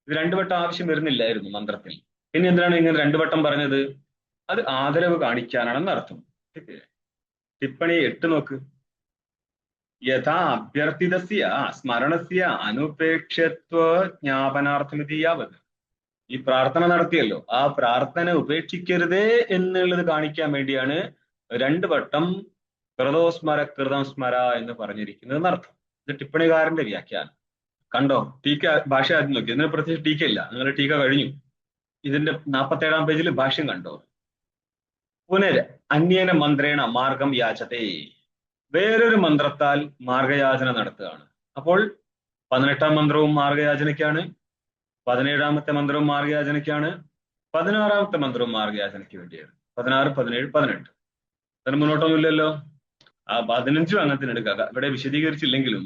ഇത് രണ്ടുവട്ടം ആവശ്യം വരുന്നില്ലായിരുന്നു മന്ത്രത്തിൽ. പിന്നെ എന്തിനാണ് ഇങ്ങനെ രണ്ടുവട്ടം പറഞ്ഞത്? അത് ആദരവ് കാണിക്കാനാണെന്ന് അർത്ഥം. ടിപ്പണി 8 നോക്ക്. യഥാ അഭ്യർത്ഥിതസ്യ സ്മരണസ്യ അനുപേക്ഷത്വ ജ്ഞാപനാർത്ഥമിതി യാവത്. ഈ പ്രാർത്ഥന നടത്തിയല്ലോ, ആ പ്രാർത്ഥന ഉപേക്ഷിക്കരുതേ എന്നുള്ളത് കാണിക്കാൻ വേണ്ടിയാണ് 2 വട്ടം കൃതോസ്മര കൃതം സ്മര എന്ന് പറഞ്ഞിരിക്കുന്നത് എന്നർത്ഥം. ഇത് ടിപ്പണികാരന്റെ വ്യാഖ്യാനം. കണ്ടോ? ടീക്ക ഭാഷ ആദ്യം നോക്കി. ഇതിന് പ്രത്യേകിച്ച് ടീക്ക ഇല്ല. നിങ്ങളുടെ ടീക്ക കഴിഞ്ഞു. ഇതിന്റെ 47-ാം പേജിൽ ഭാഷ്യം കണ്ടോ? പുനര് അന്യേന മന്ത്രേണ മാർഗം യാചതേ. വേറൊരു മന്ത്രത്താൽ മാർഗയാചന നടത്തുകയാണ്. അപ്പോൾ 18-ാം മന്ത്രവും മാർഗയാചനയ്ക്കാണ്, 17-ാമത്തെ മന്ത്രവും മാർഗയാചനയ്ക്കാണ്, 16-ാമത്തെ മന്ത്രവും മാർഗയാചനയ്ക്ക് വേണ്ടിയാണ്. 16, 17, 18. അതിന് മുന്നോട്ടൊന്നുമില്ലല്ലോ. ആ 15ഉം അങ്ങനത്തിന് എടുക്കുക. ഇവിടെ വിശദീകരിച്ചില്ലെങ്കിലും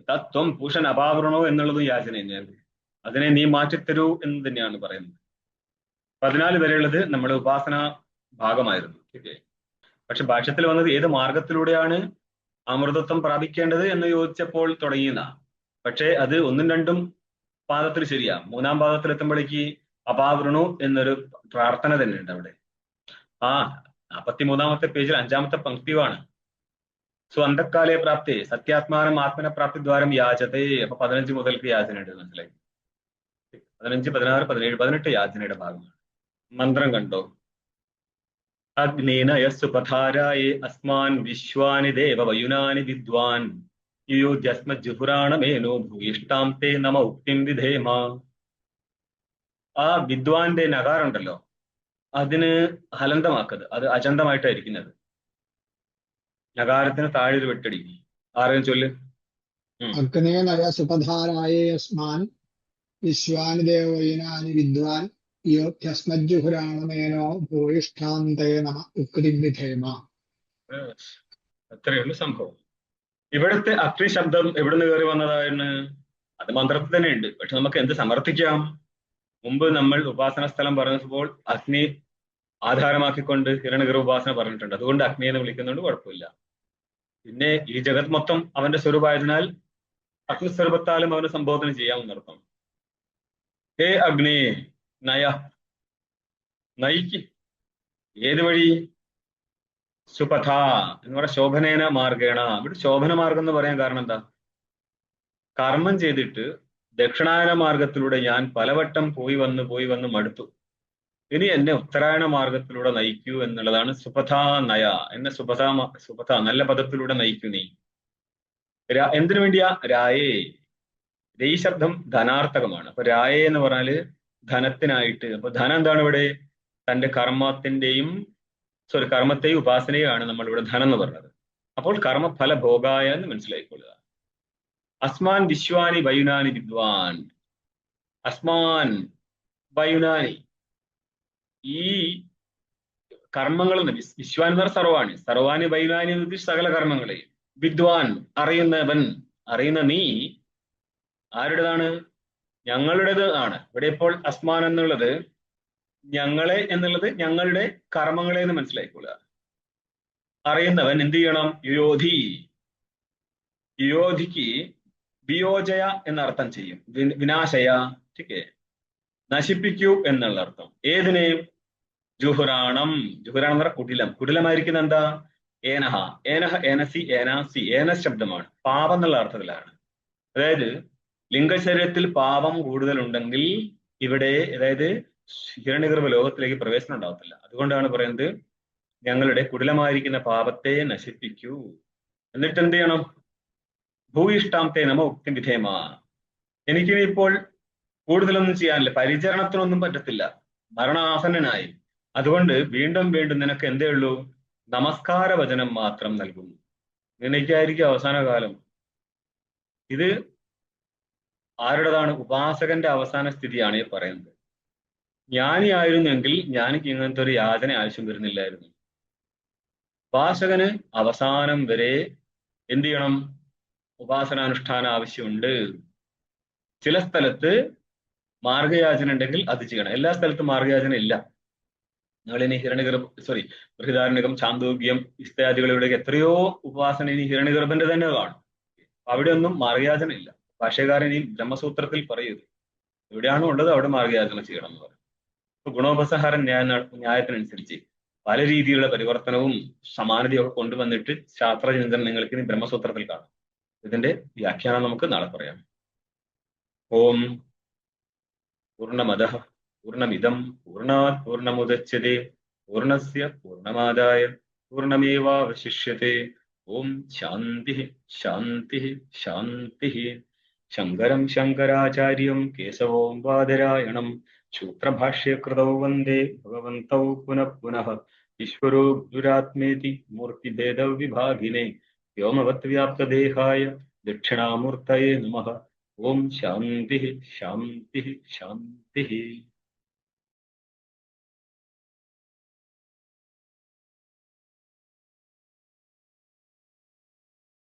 തത്വം പൂഷൻ അപാവരണോ എന്നുള്ളതും യാചന തന്നെയാണ്. അതിനെ നീ മാറ്റിത്തരൂ എന്ന് തന്നെയാണ് പറയുന്നത്. 14 വരെയുള്ളത് നമ്മുടെ ഉപാസന ഭാഗമായിരുന്നു. പക്ഷെ ഭാഷ്യത്തിൽ വന്നത് ഏത് മാർഗത്തിലൂടെയാണ് അമൃതത്വം പ്രാപിക്കേണ്ടത് എന്ന് ചോദിച്ചപ്പോൾ തുടങ്ങിയെന്ന. പക്ഷെ അത് 1ഉം 2ഉം പാദത്തിൽ ശരിയാ. 3-ാം പാദത്തിൽ എത്തുമ്പോഴേക്ക് അപാവൃണു എന്നൊരു പ്രാർത്ഥന തന്നെ ഉണ്ട് അവിടെ. 43-ാമത്തെ പേജിൽ 5-ാമത്തെ പങ്ക്തിയാണ്. സ്വന്തക്കാലെ പ്രാപ്തി സത്യാത്മാനം ആത്മന പ്രാപ്തി ദ്വാരം യാചതേ. അപ്പൊ 15 മുതൽക്ക് യാചനയുണ്ട്. മനസ്സിലായി? 15, 16, 17, 18 യാചനയുടെ ഭാഗമാണ്. മന്ത്രം കണ്ടോ? അഗ്നേന യസ്സുപധാരായേ അസ്മാൻ വിശ്വാനി ദേവ വയുനാനി വിദ്വാൻ യുയോധ്യസ്മജ്ജുഹുരാണമേനോ ഭൂയിഷ്ടാം തേ നമ ഉക്തിം വിധേമ. ആ വിദ്വാന്റെ നകാറുണ്ടല്ലോ, അതിന് ഹലന്തമാക്കത്. അത് അചന്തമായിട്ടായിരിക്കുന്നത്. നകാരത്തിന് താഴെ ഒരു വെട്ടടി. ആരെയും ചൊല്ല്. അഗ്നേന യസ്സുപധാരായേ അസ്മാൻ വിശ്വാനി ദേവ വയുനാനി വിദ്വാൻ യോധ്യസ്മജ്ജുഹുരാണമേനോ ഭൂയിഷ്ഠാന്തേ നമ ഉക്തിം വിധേമ. അത്രയുള്ള സംഭവം. ഇവിടുത്തെ അഗ്നി ശബ്ദം എവിടുന്ന് കയറി വന്നതായിരുന്നു? അത് മന്ത്രത്തിൽ തന്നെ ഉണ്ട്. പക്ഷെ നമുക്ക് എന്ത് സമർത്ഥിക്കാം? മുമ്പ് നമ്മൾ ഉപാസന സ്ഥലം പറഞ്ഞപ്പോൾ അഗ്നി ആധാരമാക്കിക്കൊണ്ട് ഹിരണ്യഗർഭ ഉപാസന പറഞ്ഞിട്ടുണ്ട്. അതുകൊണ്ട് അഗ്നി എന്ന് വിളിക്കുന്നതുകൊണ്ട് കുഴപ്പമില്ല. പിന്നെ ഈ ജഗത് മൊത്തം അവന്റെ സ്വരൂപമായതിനാൽ അഗ്നിസ്വരൂപത്താലും അവന് സംബോധന ചെയ്യാമെന്നർത്ഥം. ഹേ അഗ്നി നയ, നയിക്ക്. ഏത് വഴി? സുപഥ എന്ന് പറഞ്ഞ ശോഭനേന മാർഗേണ. ഇവിടെ ശോഭന മാർഗം എന്ന് പറയാൻ കാരണം എന്താ? കർമ്മം ചെയ്തിട്ട് ദക്ഷിണായന മാർഗത്തിലൂടെ ഞാൻ പലവട്ടം പോയി വന്ന് മടുത്തു. ഇനി എന്നെ ഉത്തരായണ മാർഗത്തിലൂടെ നയിക്കൂ എന്നുള്ളതാണ് സുപഥ നയ. എന്നെ സുപഥ നല്ല പദത്തിലൂടെ നയിക്കൂ നീ. എന്തിനു വേണ്ടിയാ? രായേ. ഈ ശബ്ദം ധനാർത്ഥകമാണ്. അപ്പൊ രായേ എന്ന് പറഞ്ഞാല് ധനത്തിനായിട്ട്. അപ്പൊ ധനം എന്താണ് ഇവിടെ? തന്റെ കർമ്മത്തെയും ഉപാസനയാണ് നമ്മൾ ഇവിടെ ധനം എന്ന് പറഞ്ഞത്. അപ്പോൾ കർമ്മഫല ഭോഗായ എന്ന് മനസ്സിലായിക്കൊള്ളുക. അസ്മാൻ വിശ്വാനി വയുനാനി വിദ്വാൻ. അസ്മാൻ വയുനാനി, ഈ കർമ്മങ്ങൾ വിശ്വാൻ എന്ന് പറഞ്ഞ സർവാണി. സർവാനി വയുനാനി എന്ന് സകല കർമ്മങ്ങളെ. വിദ്വാൻ അറിയുന്നവൻ, അറിയുന്ന നീ ആരുടേതാണ്? ഞങ്ങളുടേത് ആണ്. ഇവിടെ ഇപ്പോൾ അസ്മാൻ എന്നുള്ളത് ഞങ്ങളെ എന്നുള്ളത് ഞങ്ങളുടെ കർമ്മങ്ങളെ എന്ന് മനസ്സിലായിക്കൊള്ളുക. അറിയുന്നവൻ എന്ത് ചെയ്യണം? യുയോധി. യുയോധിക്ക് വിയോജയ എന്നർത്ഥം ചെയ്യും. വിനാശയ. ठीक നശിപ്പിക്കൂ എന്നുള്ള അർത്ഥം. ഏതിനെയും? ജുഹുരാണം. ജുഹുരാണം എന്ന് പറഞ്ഞാൽ കുടിലം. കുടിലമായിരിക്കുന്ന എന്താ? ഏനഹ. ഏനഹ, ഏനസി, ഏനാസി. ഏന ശബ്ദമാണ്. പാപം എന്നുള്ള അർത്ഥത്തിലാണ്. അതായത് ലിംഗശരീരത്തിൽ പാപം കൂടുതലുണ്ടെങ്കിൽ ഇവിടെ, അതായത് ഹിരണ്യഗർഭ ലോകത്തിലേക്ക് പ്രവേശനം ഉണ്ടാവത്തില്ല. അതുകൊണ്ടാണ് പറയുന്നത് ഞങ്ങളുടെ കുടിലമായിരിക്കുന്ന പാപത്തെ നശിപ്പിക്കൂ. എന്നിട്ട് എന്ത് ചെയ്യണം? ഭൂയിഷ്ടാംത്തെ നമ ഉക്തി വിധേമ. എനിക്കിനി ഇപ്പോൾ കൂടുതലൊന്നും ചെയ്യാനില്ല, പരിചരണത്തിനൊന്നും പറ്റത്തില്ല, മരണാസന്നനായി. അതുകൊണ്ട് വീണ്ടും വീണ്ടും നിനക്ക് എന്തേ ഉള്ളൂ? നമസ്കാര വചനം മാത്രം നൽകുന്നു. നിനക്കായിരിക്കും അവസാന കാലം. ഇത് ആരുടേതാണ്? ഉപാസകന്റെ അവസാന സ്ഥിതിയാണ് ഈ പറയുന്നത്. ജ്ഞാനിയായിരുന്നെങ്കിൽ ജ്ഞാനിക്ക് ഇങ്ങനത്തെ ഒരു യാതന ആവശ്യം വരുന്നില്ലായിരുന്നു. ഉപാസകന് അവസാനം വരെ എന്ത് ചെയ്യണം? ഉപാസനാനുഷ്ഠാനം ആവശ്യമുണ്ട്. ചില സ്ഥലത്ത് മാർഗയാചന ഉണ്ടെങ്കിൽ അത് ചെയ്യണം. എല്ലാ സ്ഥലത്തും മാർഗയാചന ഇല്ല. നിങ്ങളിനി ബൃഹദാരണ്യകം, ചാന്തോഗ്യം ഇത്യാദികളിലൂടെ എത്രയോ ഉപാസന ഇനി ഹിരണ്യഗർഭന്റെ തന്നെ കാണും. അവിടെ ഒന്നും മാർഗയാചന ഇല്ല. ഭാഷ്യകാരൻ ഈ ബ്രഹ്മസൂത്രത്തിൽ പറയുന്നത് എവിടെയാണോ ഉള്ളത് അവിടെ മാർഗയാചന ചെയ്യണം എന്ന് പറയും. ഇപ്പൊ ഗുണോപസംഹാര ന്യായത്തിനനുസരിച്ച് പല രീതിയിലുള്ള പരിവർത്തനവും സമാനതയൊക്കെ കൊണ്ടുവന്നിട്ട് ശാസ്ത്രചിന്തനം നിങ്ങൾക്ക് ഇനി ബ്രഹ്മസൂത്രത്തിൽ കാണാം. ഇതിന്റെ വ്യാഖ്യാനം നമുക്ക് നാളെ പറയാം. ഓം പൂർണ്ണമദഃ പൂർണ്ണമിദം പൂർണ്ണാത് പൂർണ്ണമുദച്യതേ പൂർണ്ണസ്യ പൂർണ്ണമാദായ പൂർണ്ണമേവാവശിഷ്യത്തെ. ഓം ശാന്തി ശാന്തി ശാന്തി. ശങ്കരം ശങ്കരാചാര്യം കേശവം ബാദരായണം സൂത്രഭാഷ്യകൃതൗ വന്ദേ ഭഗവന്തൗ പുനഃ പുനഃ. ഈശ്വരോ ഗുരുരാത്മേതി മൂർത്തിഭേദവിഭാഗിനെ വ്യോമവത് വ്യാപ്തദേഹായ ദക്ഷിണാമൂർത്തയേ നമഃ. ഓം ശാന്തി ശാന്തി ശാന്തി.